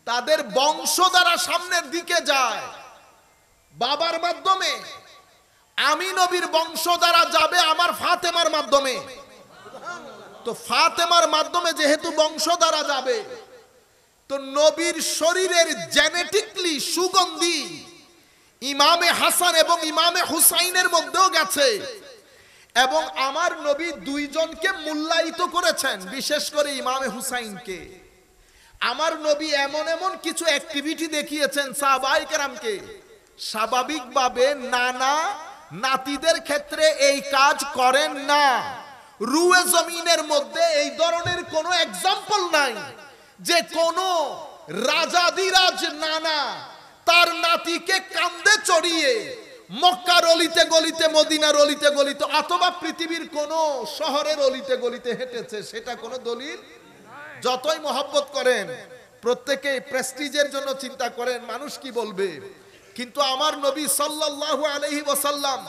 Speaker 1: তাদের বংশ দ্বারা সামনের দিকে যায় বাবার মাধ্যমে, আমি নবীর বংশ দ্বারা যাবে আমার ফাতেমার মাধ্যমে। তো ফাতেমার মাধ্যমে যেহেতু বংশ দ্বারা যাবে, তো নবীর শরীরের জেনেটিকলি সুগন্ধি ইমামে হাসান এবং ইমামে হুসাইনের মধ্যেও গেছে। এবং আমার নবী দুইজনকে মূল্যায়িত করেছেন, বিশেষ করে ইমামে হুসাইনকে। আমার নবী এমন এমন কিছু অ্যাক্টিভিটি দেখিয়েছেন সাহাবায়ে কেরামকে, স্বাভাবিকভাবে নানা নাতিদের ক্ষেত্রে এই কাজ করেন না। রুয়ে জমিনের মধ্যে এই ধরনের কোনো এক্সাম্পল নাই যে কোনো রাজাদিরাজ নানা তার নাতিকে কাঁধে চড়িয়ে মক্কার অলিতে গলিতে, মদিনার অলিতে গলিতে, অথবা পৃথিবীর কোন শহরের অলিতে গলিতে হেঁটেছে, সেটা কোনো দলিল। যতই মহব্বত করেন, প্রত্যেকে প্রেস্টিজের জন্য চিন্তা করেন মানুষ কি বলবে, কিন্তু আমার নবী সাল্লাল্লাহু আলাইহি ওয়াসাল্লাম,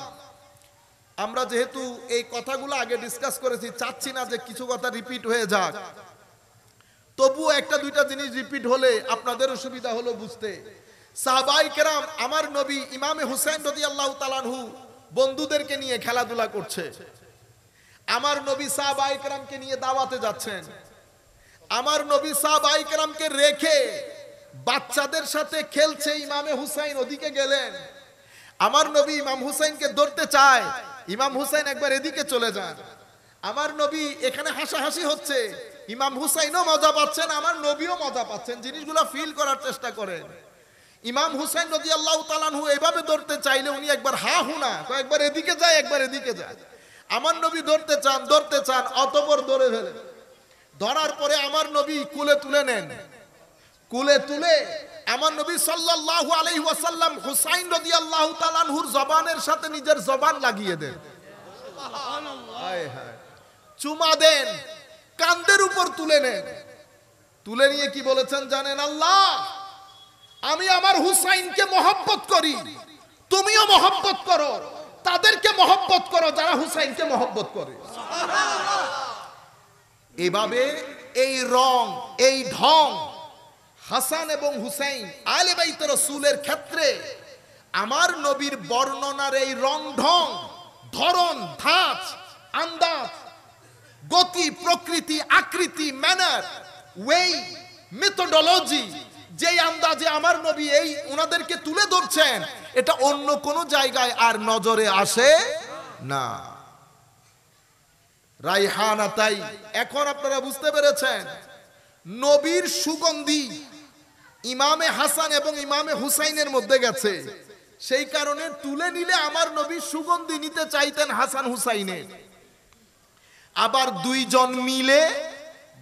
Speaker 1: আমরা যেহেতু এই কথাগুলো আগে ডিসকাস করেছি, চাচ্ছি না যে কিছু কথা রিপিট হয়ে যাক, তবুও একটা দুইটা জিনিস রিপিট হলে আপনাদেরও সুবিধা হলো বুঝতে। সাহাবায়ে কেরাম, আমার নবী ইমামে হুসাইন রাদিয়াল্লাহু তাআলা আনহু বন্ধুদেরকে নিয়ে খেলাধুলা করছে, আমার নবী সাহাবায়ে কেরামকে নিয়ে দাওয়াতে যাচ্ছেন, আমার নবী সাহাবায়ে কেরামকে রেখে বাচ্চাদের সাথে খেলছে, ইমামে হুসাইন ওদিকে গেলেন। আমার নবী ইমাম হুসাইনকে ধরতে চায়, ইমাম হুসাইন একবার এদিকে চলে যান। আমার নবী এখানে হাসাহাসি হচ্ছে, ইমাম হুসাইনও মজা পাচ্ছেন, আমার নবীও মজা পাচ্ছেন, জিনিসগুলো ফিল করার চেষ্টা করেন। ইমাম হুসাইন রাদিয়াল্লাহু তাআলা আনহু এইভাবে ধরতে চাইলে উনি একবার হা হুনা, একবার এদিকে যায় একবার এদিকে যায়। আমার নবী ধরতে চান, অতঃপর ধরে ফেলেন। ধরার পরে আমার নবী কুলে তুলে নেন, কুলে তুলে আমার নবী সাল্লাল্লাহু আলাইহি ওয়াসাল্লাম হুসাইন রাদিয়াল্লাহু তাআলা আনহুর জবানের সাথে নিজের জবান লাগিয়ে দেন, চুমা দেন, কাঁধের উপর তুলে নেন। তুলে নিয়ে কি বলেছেন জানেন? আল্লাহ, আমি আমার হুসাইনকে মহব্বত করি, তুমিও মহব্বত করো, তাদেরকে মহব্বত করো যারা হুসাইনকে মহব্বত করে। এভাবে এই রং, এই ঢং হাসান এবং হুসাইন আহলে বাইত রাসূলের ক্ষেত্রে আমার নবীর বর্ণনার এই রং ঢং, ধরন, ধাঁচ, আন্দাজ গতি, প্রকৃতি, আকৃতি, ম্যানার, ওয়ে, মেথোডোলজি, যেই আন্দাজে আমার নবী এই ওনাদেরকে তুলে ধরছেন, এটা অন্য কোন জায়গায় আর নজরে আসে না। রাইহানা, তাই এখন আপনারা বুঝতে পেরেছেন নবীর সুগন্ধি ইমামে হাসান এবং ইমামে হুসাইনের মধ্যে গেছে, সেই কারণে তুলে নিলে আমার নবীর সুগন্ধি নিতে চাইতেন হাসান হুসাইনের। আবার দুইজন মিলে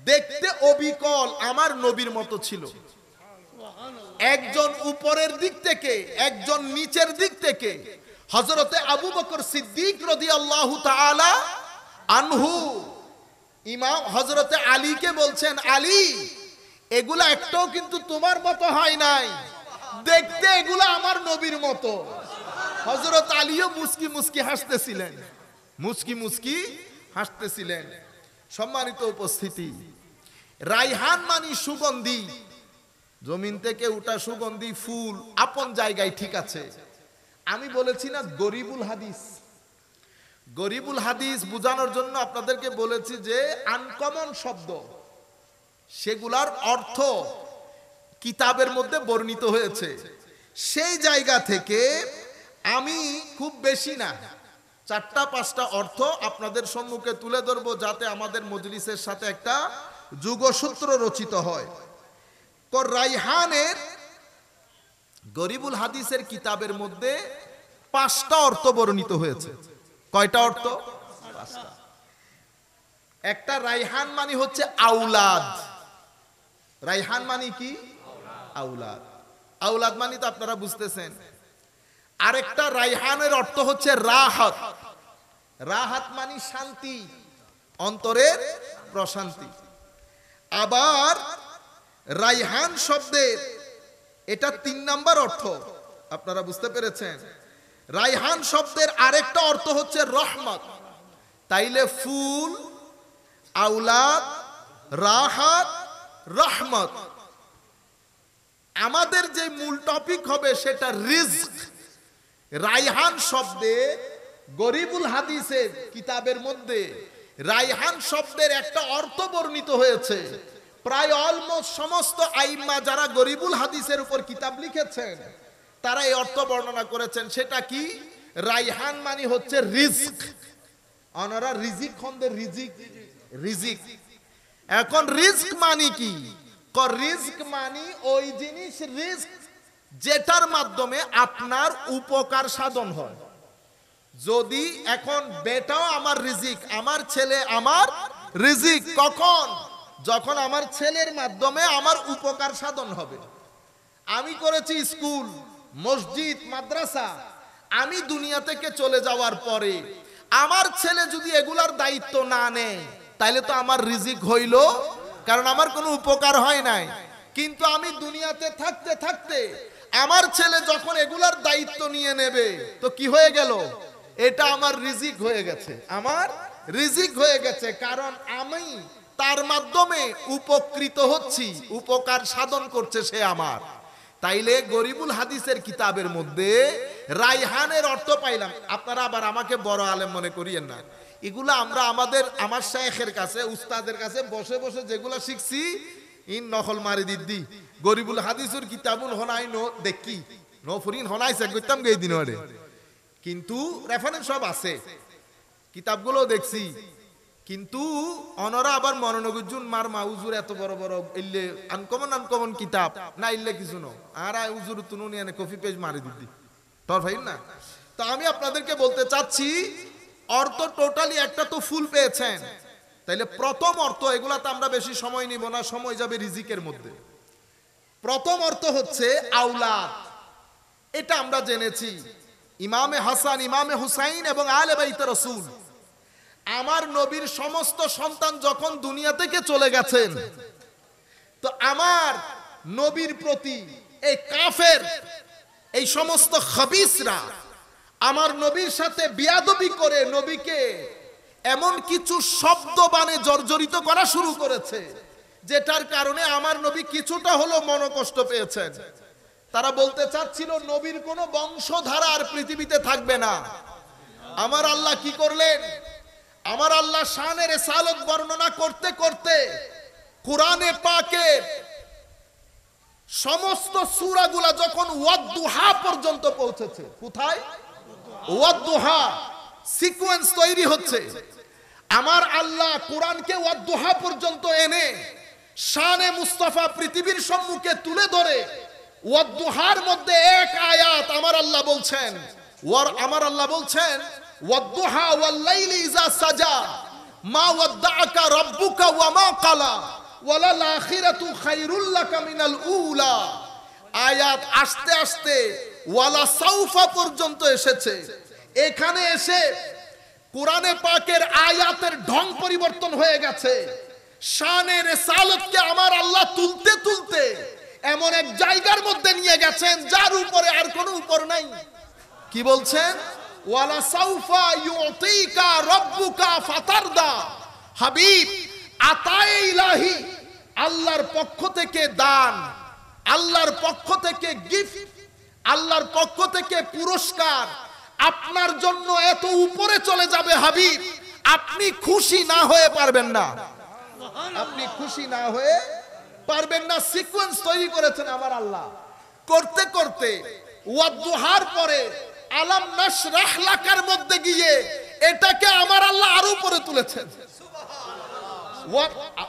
Speaker 1: দেখতে অবিকল আমার নবীর মতো ছিল, একজন উপরের দিক থেকে একজন নিচের দিক থেকে। হযরতে আবু বকর সিদ্দিক রাদিয়াল্লাহু তাআলা আনহু ইমাম হযরতে আলীকে বলছেন, আলী এগুলা একটাও কিন্তু তোমার মতো হয় নাই, দেখতে এগুলা আমার নবীর মতো। হযরত আলীও মুস্কি মুস্কি হাসতেছিলেন, মুস্কি মুস্কি হাসতেছিলেন। সম্মানিত উপস্থিতি, রাইহান মানে সুগন্ধি, জমিন থেকে উঠা সুগন্ধি ফুল, আপন জায়গায় ঠিক আছে। আমি বলেছি না গরিবুল হাদিস, গরিবুল হাদিস বোঝানোর জন্য আপনাদেরকে বলেছি যে আনকমন শব্দ, সেগুলার অর্থ কিতাবের মধ্যে বর্ণিত হয়েছে। সেই জায়গা থেকে আমি খুব বেশি না, 4-5টা অর্থ আপনাদের সম্মুখে তুলে ধরবো, যাতে আমাদের মজলিসের সাথে একটা যুগসূত্র রচিত হয়। রাইহানের গরিবুল হাদিসের কিতাবের মধ্যে 5টা অর্থ বর্ণিত হয়েছে। কয়টা অর্থ? 5টা। একটা, রাইহান মানে হচ্ছে আউলাদ। রাইহান মানে কি? আউলাদ। আউলাদ মানে তো আপনারা বুঝতেছেন। আরেকটা, রাইহানের অর্থ হচ্ছে রাহাত। রাহাত মানে শান্তি, অন্তরের প্রশান্তি। আবার রাইহান শব্দের এটা 3 নাম্বার অর্থ, আপনারা বুঝতে পেরেছেন। রাইহান শব্দের আরেকটা অর্থ হচ্ছে রহমত। তাইলে ফুল, আউলাদ, রাহাত, রহমত। আমাদের যে মূল টপিক হবে সেটা রিজক। রাইহান শব্দে গরিবুল হাদিসের কিতাবের মধ্যে রাইহান শব্দের একটা অর্থ বর্ণিত হয়েছে। প্রায় অলমোস্ট সমস্ত আইম্মা যারা গরিবুল হাদিসের উপর কিতাব লিখেছেন তারা এই অর্থ বর্ণনা করেছেন। সেটা কি? রাইহান মানে হচ্ছে রিজক। অনারা রিজিক খন্দের রিজিক, রিজিক। এখন রিজক মানে কি? রিজক মানে ওই জিনিস, রিজক যেটার মাধ্যমে আপনার উপকার সাধন হয়। যদি এখন বেটাও আমার রিজিক, আমার ছেলে আমার রিজিক, কখন? যখন আমার ছেলের মাধ্যমে আমার উপকার সাধন হবে। আমি করেছি স্কুল, মসজিদ, মাদ্রাসা, আমি দুনিয়া থেকে চলে যাওয়ার পরে আমার ছেলে যদি এগুলার দায়িত্ব না নেয় তাহলে তো আমার রিজিক হইল, কারণ আমার কোনো উপকার হয় নাই। কিন্তু আমি দুনিয়াতে থাকতে থাকতে আমার ছেলে যখন এগুলার দায়িত্ব নিয়ে নেবে তো কি হয়ে গেল? এটা আমার রিজিক হয়ে গেছে, আমার রিজিক হয়ে গেছে, কারণ আমি তার মাধ্যমে উপকৃত হচ্ছি, উপকার সাধন করছে সে আমার। তাইলে গরিবুল হাদিসের কিতাবের মধ্যে রাইহানের অর্থ পাইলাম। আপনারা আবার আমাকে বড় আলেম মনে করিয়েন না, এগুলা আমরা আমার শায়েখের কাছে, উস্তাদের কাছে বসে বসে যেগুলা শিখছি, ইন নকল মারি দিদি গরিবুল হাদিসের কিতাবুল হনাই নো দেখি নো ফুরিন হনাই সে কইতাম গই দিন ওরে, কিন্তু রেফারেন্স সব আছে, কিতাবগুলো দেখছি। কিন্তু অনরা আবার মনোনগুজুন মার মা উজুর এত বড় বড় ইল্লে আনকমন আনকমন কিতাব না ইল্লে কিছু ন আর উজুর তুনু নিয়ে কপি পেজ মারি দিদি তোর ভাই না। তো আমি আপনাদেরকে বলতে চাচ্ছি অর্থ টোটালি একটা তো ফুল পেয়েছেন। তাইলে প্রথম অর্থ, এগুলাতে আমরা বেশি সময় নিব না, সময় যাবে রিজিকের মধ্যে। প্রথম অর্থ হচ্ছে আওলাদ, এটা আমরা জেনেছি। ইমামে হাসান, ইমামে হুসাইন এবং আলে বাইতে রাসূল, আমার নবীর সমস্ত সন্তান যখন দুনিয়া থেকে চলে গেছেন, তো আমার নবীর প্রতি এই কাফের, এই সমস্ত খবিসরা আমার নবীর সাথে বিয়াদবি করে নবীকে এমন কিছু শব্দ বানে জর্জরিত করা শুরু করেছে, যেটার কারণে আমার নবী কিছুটা হলো মনোকষ্ট পেয়েছেন। তারা বলতে চাচ্ছিল নবীর কোনো বংশধারা আর পৃথিবীতে থাকবে না। আমার আল্লাহ কি করলেন? আমার আল্লাহ শানে রিসালাত বর্ণনা করতে করতে কোরআনে পাকের সমস্ত সূরাগুলা যখন ওয়াদ-দুহা পর্যন্ত পৌঁছেছে, কোথায়? ওয়াদ-দুহা সিকোয়েন্স তৈরি হচ্ছে। আমার আল্লাহ কোরআনকে ওয়াদ-দুহা পর্যন্ত এনে শানে মুস্তাফা পৃথিবীর সম্মুখে তুলে ধরে ওয়াদ-দুহার মধ্যে এক আয়াত আমার আল্লাহ বলছেন, ওয়াদ-দুহা ওয়াল-লাইলি ইযা সাজা মা ওয়াদ্দাআকা রাব্বুকা ওয়া মা ক্বালা ওয়ালাল আখিরাতু খায়রুল লাকা মিনাল উলা। আয়াত আস্তে আস্তে ওয়ালা সাউফা পর্যন্ত এসেছে। এখানে এসে কোরআনে পাকের আয়াতের ঢং পরিবর্তন হয়ে গেছে। শানে রিসালাতকে আমার আল্লাহ তুলতে তুলতে এমন এক জায়গার মধ্যে নিয়ে গেছেন যার উপরে আর কোনো উপর নাই। কি বলছেন? ওয়ালা সাউফা ইউতিকা রাব্বুকা ফাতারদা। হাবিব, আতায়ে ইলাহি, আল্লাহর পক্ষ থেকে দান, আল্লাহর পক্ষ থেকে গিফট, আল্লাহর পক্ষ থেকে পুরস্কার আপনার জন্য এত উপরে চলে যাবে হাবিব, আপনি খুশি না হয়ে পারবেন না। আপনি খুশি না হয়ে পারবেন না। সিকোয়েন্স তৈরি করেছেন আমার আল্লাহ। করতে করতে ওয়াদ-দুহার পরে আলাম নাশরাহ লাকার মধ্যে গিয়ে এটাকে আমার আল্লাহ আরো উপরে তুলেছেন।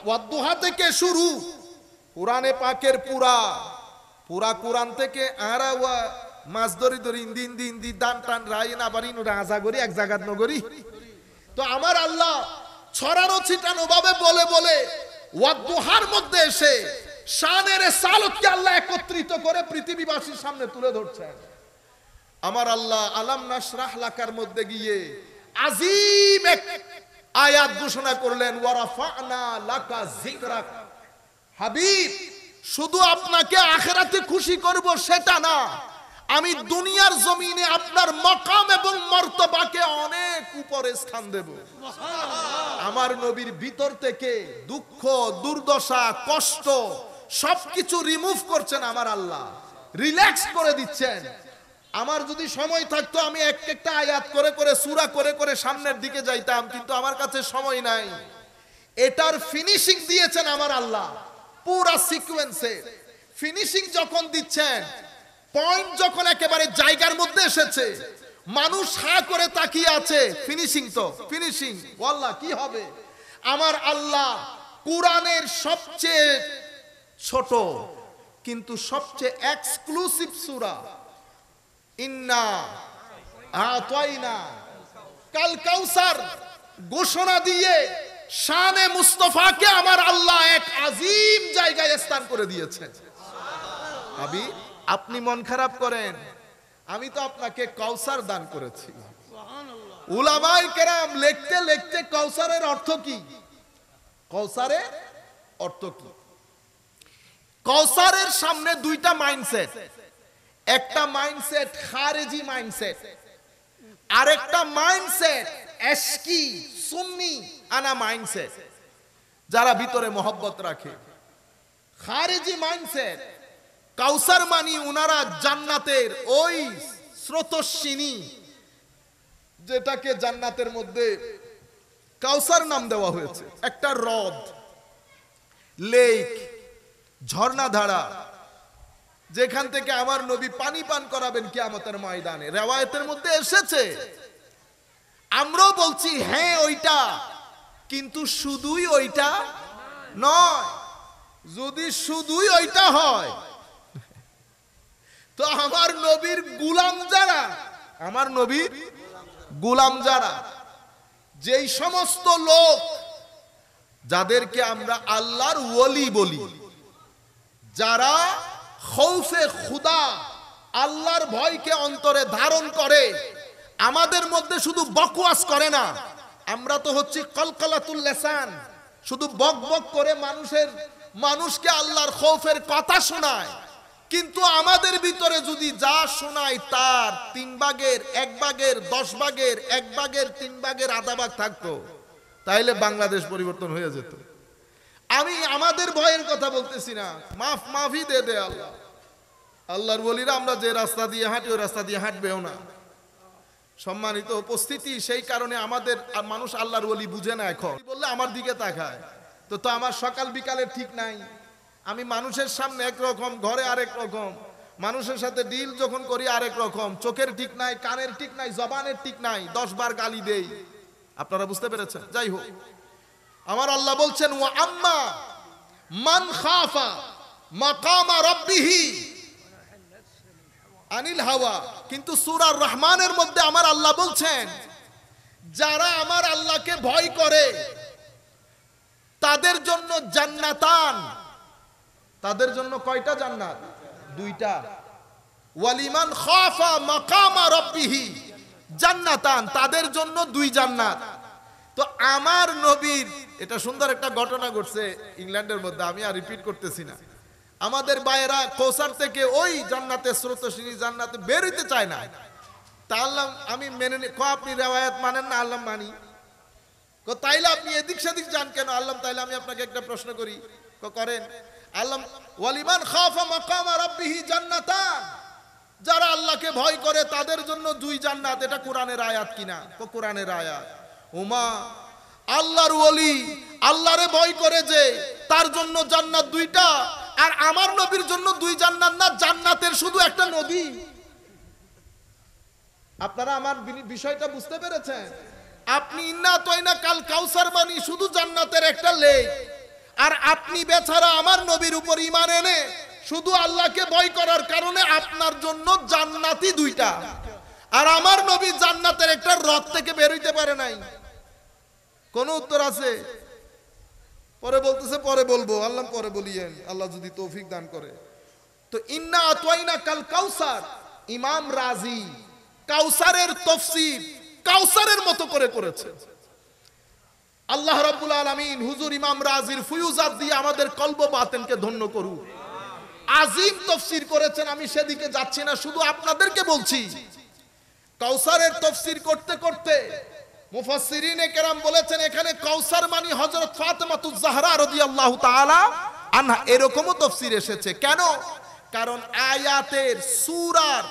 Speaker 1: ওয়াদ-দুহা থেকে শুরু কোরআনে পাকের পুরা কোরআন থেকে আরা ওয়া মাছ ধরি দিন দান টান রাই না বাড়ি রাজা করি এক জায়গাত নগরী। তো আমার আল্লাহ ছড়ানো ছিটানো ভাবে বলে বলে ওয়াদ-দুহার মধ্যে এসে শানে রিসালাতকে আল্লাহ একত্রিত করে পৃথিবীবাসীর সামনে তুলে ধরছেন। আমার আল্লাহ আলাম নাশরাহ লাকার মধ্যে গিয়ে আজিম এক আয়াত ঘোষণা করলেন, ওয়া রাফা'না লাকা যিকরাক। হাবিব, শুধু আপনাকে আখিরাতে খুশি করব সেটা না, আমি দুনিয়ার জমিনে আপনার মাকাম এবং মর্তবাকে অনেক উপরে স্থান দেব। আমার নবীর ভিতর থেকে দুঃখ, দুর্দশা, কষ্ট সবকিছু রিমুভ করছেন আমার আল্লাহ, রিল্যাক্স করে দিচ্ছেন। আমার যদি সময় থাকতো আমি একটা আয়াত করে করে সূরা করে করে সামনের দিকে যাইতাম, কিন্তু আমার কাছে সময় নাই। এটার ফিনিশিং দিয়েছেন আমার আল্লাহ। পুরা সিকোয়েন্সে ফিনিশিং যখন দিচ্ছেন, পয়েন্ট যখন একেবারে জায়গার মধ্যে এসেছে, মানুষ হা করে তাকিয়ে আছে। ফিনিশিং তো ফিনিশিং, ওয়াল্লাহ কি হবে? আমার আল্লাহ কোরআনের সবচেয়ে ছোট কিন্তু সবচেয়ে এক্সক্লুসিভ সূরা ইন্না আতাইনা কাল কাউসার ঘোষণা দিয়ে শানে মুস্তাফাকে আমার আল্লাহ এক আজিম জায়গায় স্থান করে দিয়েছেন। আবি, আপনি মন খারাপ করেন, আমি তো আপনাকে কাউসার দান করেছি। উলামায়ে কেরাম লিখতে লিখতে কাউসারের অর্থ কি, কাউসারের অর্থ কি? কাউসারের সামনে দুইটা মাইন্ডসেট, একটা মাইন্ডসেট খারেজি মাইন্ডসেট, আরেকটা মাইন্ডসেট এশকি সুন্নি আনা মাইন্ডসেট, যারা ভিতরে মহব্বত রাখে। খারেজি মাইন্ডসেট, কাউসার মানি উনারা জান্নাতের ওই স্রোতস্বিনী, যেটাকে জান্নাতের মধ্যে কাউসার নাম দেওয়া হয়েছে, একটা হ্রদ, লেক, ঝর্ণাধারা, যেখান থেকে আমার নবী পানি পান করাবেন কিয়ামতের ময়দানে। রিওয়ায়াতের মধ্যে এসেছে। আমরাও বলছি হ্যাঁ ওইটা, কিন্তু শুধুই ওইটা নয়। যদি শুধুই ওইটা হয় তো আমার নবীর গোলাম যারা, আমার নবীর গোলাম যারা, যেই সমস্ত লোক যাদেরকে আমরা আল্লাহর ওলি বলি, যারা খৌফে খুদা, আল্লাহর ভয়কে অন্তরে ধারণ করে, আমাদের মধ্যে শুধু বকওয়াস করে না, আমরা তো হচ্ছি কলকলাতুল লিসান, শুধু বক বক করে মানুষকে আল্লাহর খৌফের কথা শোনায়। কিন্তু আমাদের ভিতরে যদি যা শোনায় তার 3 ভাগের 1 ভাগের 10 ভাগের 1 ভাগের 3 ভাগের আধা ভাগ থাকতো, তাইলে বাংলাদেশ পরিবর্তন হয়ে যেত। আমি আমাদের ভয়ের কথা বলতেছি না, মাফি দে আল্লাহ। আল্লাহর ওলিরা আমরা যে রাস্তা দিয়ে হাঁটি ওই রাস্তা দিয়ে হাঁটবেও না। সম্মানিত উপস্থিতি, সেই কারণে আমাদের মানুষ আল্লাহর ওলি বুঝে না। এখন বললে আমার দিকে তাকায়, তো তো আমার সকাল বিকালের ঠিক নাই। আমি মানুষের সামনে একরকম, ঘরে আরেক রকম, মানুষের সাথে ডিল যখন করি আরেক রকম, চোখের ঠিক নাই, কানের ঠিক নাই, জবানের ঠিক নাই, 10 বার গালি দেই। আপনারা বুঝতে পেরেছেন? যাই হোক, আমার আল্লাহ বলছেন ওয়া আম্মা মান খাফা মাকামা রাব্বিহি আনিল হাওয়া। কিন্তু সূরা রহমানের মধ্যে আমার আল্লাহ বলছেন যারা আমার আল্লাহকে ভয় করে তাদের জন্য জান্নাতান, তাদের জন্য কয়টা জান্নাত? 2টা। ওয়ালিমান খাফা মাকামা রাব্বিহি জান্নাতান, তাদের জন্য 2 জান্নাত। তো আমার নবীর এটা সুন্দর একটা ঘটনা ঘটছে ইংল্যান্ডের মধ্যে, আমি আর রিপিট করতেছি না। আমাদের বাইরা কৌসার থেকে ওই জান্নাতের স্রোতস্বিনী জান্নাতে বের হইতে চায় না। তা আল্লাহ আমি মেনে নি, আপনি রেওয়ায়াত মানেন না? আল্লাহ মানি। তাইলে আপনি এদিক সেদিক যান কেন? আল্লাহ তাইলে আমি আপনাকে একটা প্রশ্ন করি, করেন। আল্লাহ ওয়ালিমান খাফা মাকামা রাব্বিহি জান্নাতান, যারা আল্লাহকে ভয় করে তাদের জন্য 2 জান্নাত। এটা কোরআনের আয়াত কিনা? কোরআনের আয়াত। ওমা, আল্লাহর ওলি আল্লাহরে ভয় করে যে তার জন্য জান্নাত 2টা, আর আমার নবীর জন্য 2 জান্নাত না, জান্নাতের শুধু একটা নদী। আপনারা আমার বিষয়টা বুঝতে পেরেছেন? আপনি ইন্না তয়না কাল কাউসার মানি শুধু জান্নাতের একটা লেক, আর আপনি বেচারা আমার নবীর উপর ঈমান এনে শুধু আল্লাহকে ভয় করার কারণে আপনার জন্য জান্নাতি 2টা, আর আমার নবী জান্নাতের একটা রথ থেকে বের হইতে পারে নাই। কোন উত্তর আছে? পরে বলতেছে পরে বলবো। আল্লাহ পরে বলিয়েন, আল্লাহ যদি তৌফিক দান করে। তো ইন্না আতওয়াইনা কাল কাউসার, ইমাম রাজি কাউসারের তাফসীর কাউসারের মতো করে করেছে। আল্লাহ রাব্বুল আলামিন হুজুর ইমাম রাজির ফুয়ুজাত দিয়ে আমাদের কলব বাতেনকে ধন্য করুন। আজিম তাফসীর করেছেন, আমি সেদিকে যাচ্ছি না, শুধু আপনাদেরকে বলছি কাউসারের তাফসীর করতে করতে মুফাসসিরিনে কেরাম বলেছেন এখানে কাউসার মানে হযরত ফাতেমাতুজ জাহরা রাদিয়াল্লাহু তাআলা আনহা, এরকমও তাফসীর এসেছে। কেন? কারণ আয়াতের সূরার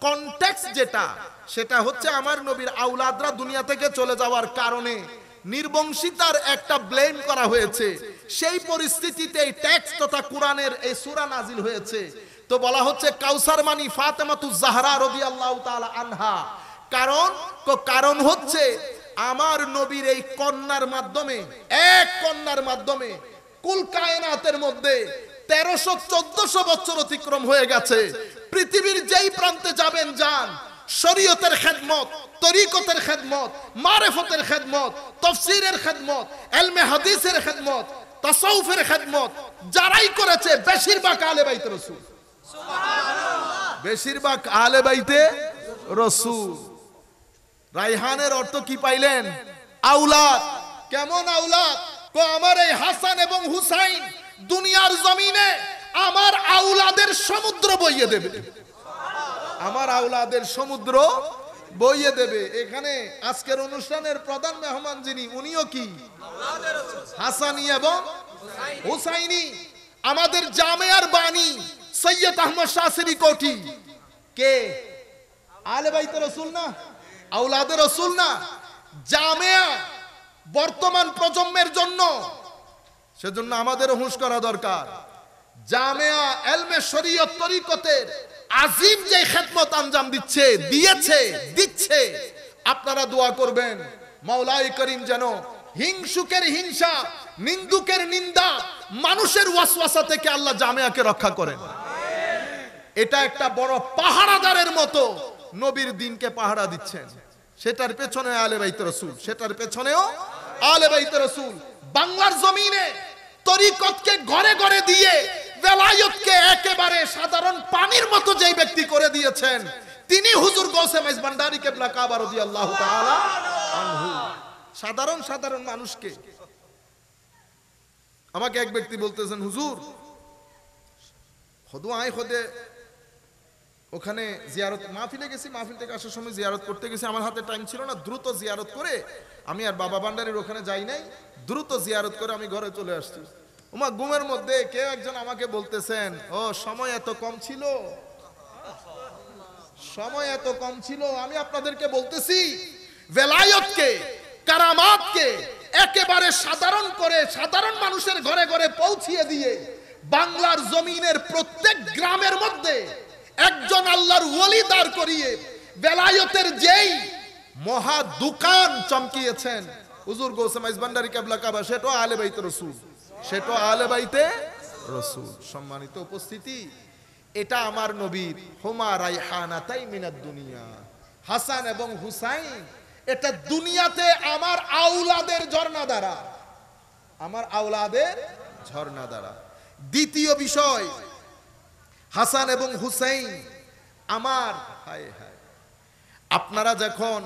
Speaker 1: কনটেক্সট যেটা, সেটা হচ্ছে আমার নবীর আওলাদরা দুনিয়া থেকে চলে যাওয়ার কারণে নির্বংশিতার একটা ব্লেম করা হয়েছে। সেই পরিস্থিতিতে এই টেক্সট তথা কোরআনের এই সূরা নাজিল হয়েছে। তো বলা হচ্ছে কাউসার মানে ফাতেমাতুজ জাহরা রাদিয়াল্লাহু তাআলা আনহা। কারণ হচ্ছে আমার নবীর এই কন্যার মাধ্যমে, এক কন্যার মাধ্যমে কুল কায়নাতের মধ্যে 1300-1400 বছর অতিক্রম হয়ে গেছে। পৃথিবীর যেই প্রান্তে যাবেন যান, শরীয়তের খেদমত, তরিকতের খেদমত, মারিফতের খেদমত, তাফসীরের খেদমত, ইলমে হাদিসের খেদমত, তাসাউফের খেদমত যারাই করেছে বেশিরভাগ আলে বাইতে রাসূল। সুবহানাল্লাহ। বেশিরভাগ আলে বাইতে রাসূল। রায়হানের অর্থ কি পাইলেন? আওলাদ। কেমন আওলাদ? আমার এই হাসান এবং হুসাইন দুনিয়ার জমিনে আমার আওলাদের সমুদ্র বইয়ে দেবে, আমার আওলাদের সমুদ্র বইয়ে দেবে। এখানে আজকের অনুষ্ঠানের প্রধান মেহমান যিনি, উনিও কি হাসানি এবং হুসাইনি। আমাদের জামিয়ার বাণী সৈয়দ আহমদ শাহসিরি কোঠি কে? আলে বাইতে রাসূল না, আওলাদে রাসূল না। জামিয়া বর্তমান প্রজন্মের জন্য, সেজন্য আমাদের হুঁশ করা দরকার। জামিয়া ইলমে শরীয়ত তরিকতের আজিম যে খেদমত আঞ্জাম দিচ্ছে, আপনারা দোয়া করবেন মাওলাই করিম যেন হিংসুকের হিংসা, নিন্দুকের নিন্দা, মানুষের ওয়াসওয়াসা থেকে আল্লাহ জামিয়াকে রক্ষা করেন। এটা একটা বড় পাহারাদারের মতো নবীর দিনকে পাহারা দিচ্ছেন। সেটার পেছনে আলে বাইত রাসূল, সেটার পেছনেও আলে বাইত রাসূল। বাংলার জমিনে তরিকতকে ঘরে ঘরে দিয়ে বেলায়েতকে একেবারে সাধারণ পানির মতো যেই ব্যক্তি করে দিয়েছেন তিনি হুজুর গৌসে মাইজ ভান্ডারী কিবলা কাবা রাদিয়াল্লাহু তাআলা আনহু। সাধারণ মানুষকে, আমাকে এক ব্যক্তি বলতেছেন হুজুর খোদু আয় খোদে ওখানে জিয়ারত মাহফিলে গেছি, মাহফিল থেকে আসার সময় জিয়ারত করতে গেছি, আমার হাতে টাইম ছিল না, দ্রুত জিয়ারত করে আমি আর বাবা ভান্ডারীর ওখানে যাই নাই, দ্রুত জিয়ারত করে আমি ঘরে চলে আসছি। ওমা ঘুমের মধ্যে কেউ একজন আমাকে বলতেছেন ও সময় এত কম ছিল, সময় এত কম ছিল, আমি আপনাদেরকে বলতেছি ভেলায়তকে, কারামাতকে একেবারে সাধারণ করে সাধারণ মানুষের ঘরে ঘরে পৌঁছিয়ে দিয়ে বাংলার জমিনের প্রত্যেক গ্রামের মধ্যে একজন আল্লাহর ওলি দাঁড় করিয়ে ভেলায়তের যেই মহা দোকান চমকিয়েছেন হুজুর গৌসে মাইজ ভান্ডারী কেবলা কাবা, সেটা আলে বাইতে রাসূল, সেটা আলে বাইতে রাসূল। সম্মানিত উপস্থিতি, এটা আমার নবীর হুমা রাইহানাতাই মিনাদ দুনিয়া, হাসান এবং হুসাইন, এটা দুনিয়াতে আমার আওলাদের ঝর্ণা দ্বারা, আমার আওলাদের ঝর্ণা দ্বারা। দ্বিতীয় বিষয়, হাসান এবং হুসাইন আমার, হায় হায়, আপনারা যখন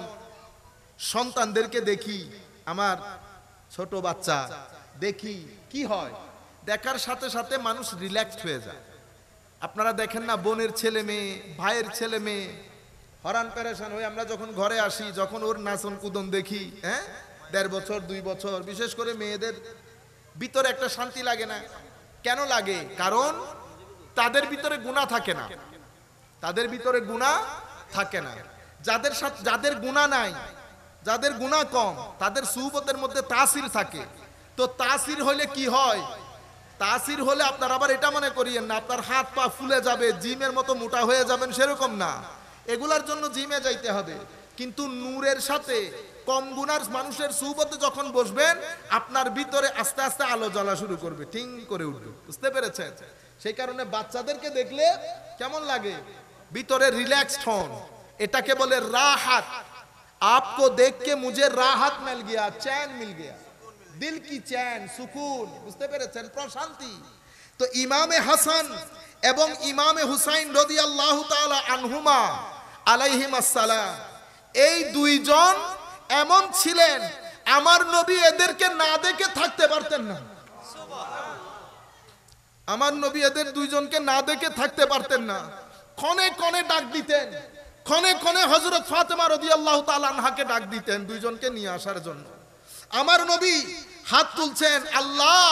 Speaker 1: সন্তানদেরকে দেখি, আমার ছোট বাচ্চা দেখি, কি হয়, দেখার সাথে সাথে মানুষ রিল্যাক্সড হয়ে যায়। আপনারা দেখেন না, বোনের ছেলে মেয়ে, ভাইয়ের ছেলে মেয়ে হরান পেরেশান হয়ে আমরা যখন ঘরে আসি, যখন ওর নাচন কুদন দেখি, 1.5 বছর 2 বছর, বিশেষ করে মেয়েদের ভিতরে একটা শান্তি লাগে না? কেন লাগে? কারণ তাদের ভিতরে গুনাহ থাকে না, তাদের ভিতরে গুনাহ থাকে না। যাদের সাথে, যাদের গুনাহ নাই, যাদের গুনাহ কম, তাদের সুহবতের মধ্যে তাসির থাকে। তো তাসির হলে কি হয়? তাসির হলে আপনার আবার এটা মনে করিয়েন না আপনার হাত পা ফুলে যাবে, জিমের মতো মোটা হয়ে যাবেন, সেরকম না। এগুলার জন্য জিমে যাইতে হবে, কিন্তু নূরের সাথে কম গুনার মানুষের সুহবতে যখন বসবেন, আপনার ভিতরে আস্তে আস্তে আলো জ্বলা শুরু করবে, টিং করে উঠবে। বুঝতে পেরেছেন? সেই কারণে বাচ্চাদেরকে দেখলে কেমন লাগে? ভিতরে রিল্যাক্সড হন, এটাকে বলে রাহাত। आपको देख के मुझे राहत मिल गया, चैन मिल गया, दिल की चैन, सुकून। বুঝতে পেরেছেন? প্রশান্তি। তো ইমামে হাসান এবং ইমামে হুসাইন রাদিয়াল্লাহু তাআলা আনহুমা আলাইহিমাস সালাম, এই দুইজন এমন ছিলেন, আমার নবী এদেরকে না দেখে থাকতে পারতেন না। আমার নবী এদের দুইজনকে না দেখে থাকতে পারতেন না। ক্ষণে ক্ষণে ডাক দিতেন, ক্ষণে ক্ষণে হযরত ফাতেমা রাদিয়াল্লাহু তাআলা আনহাকে ডাক দিতেন দুইজনকে নিয়ে আসার জন্য। আমার নবী হাত তুলছেন, আল্লাহ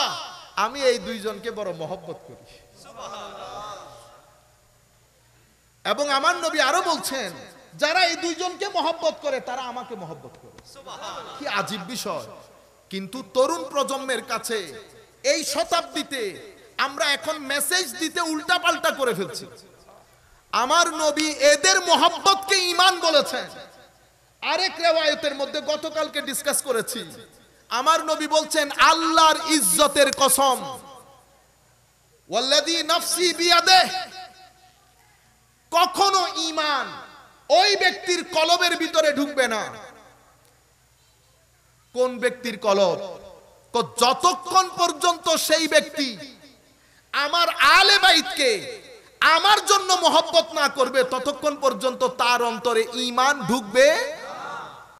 Speaker 1: আমি এই দুইজনকে বড় মহব্বত করি। এবং আমার নবী আরো বলছেন, যারা এই দুইজনকে মহব্বত করে তারা আমাকে মহব্বত করে। কি আজীব বিষয়! কিন্তু তরুণ প্রজন্মের কাছে এই শতাব্দীতে আমরা এখন মেসেজ দিতে উল্টা পাল্টা করে ফেলছি। আমার নবী এদের মহব্বতকে ঈমান বলেছেন। আরেক রিওয়ায়াতের মধ্যে গতকালকে ডিসকাস করেছি, আমার নবী বলছেন, আল্লাহর ইজ্জতের কসম, ওয়াল্লাযী নাফসি বিয়াদিহি, কখনো ঈমান ওই ব্যক্তির কলবের ভিতরে ঢুকবে না। কোন ব্যক্তির কলব? যতক্ষণ পর্যন্ত সেই ব্যক্তি আমার আলে বাইতকে আমার জন্য মহব্বত না করবে, ততক্ষণ পর্যন্ত তার অন্তরে ঈমান ঢুকবে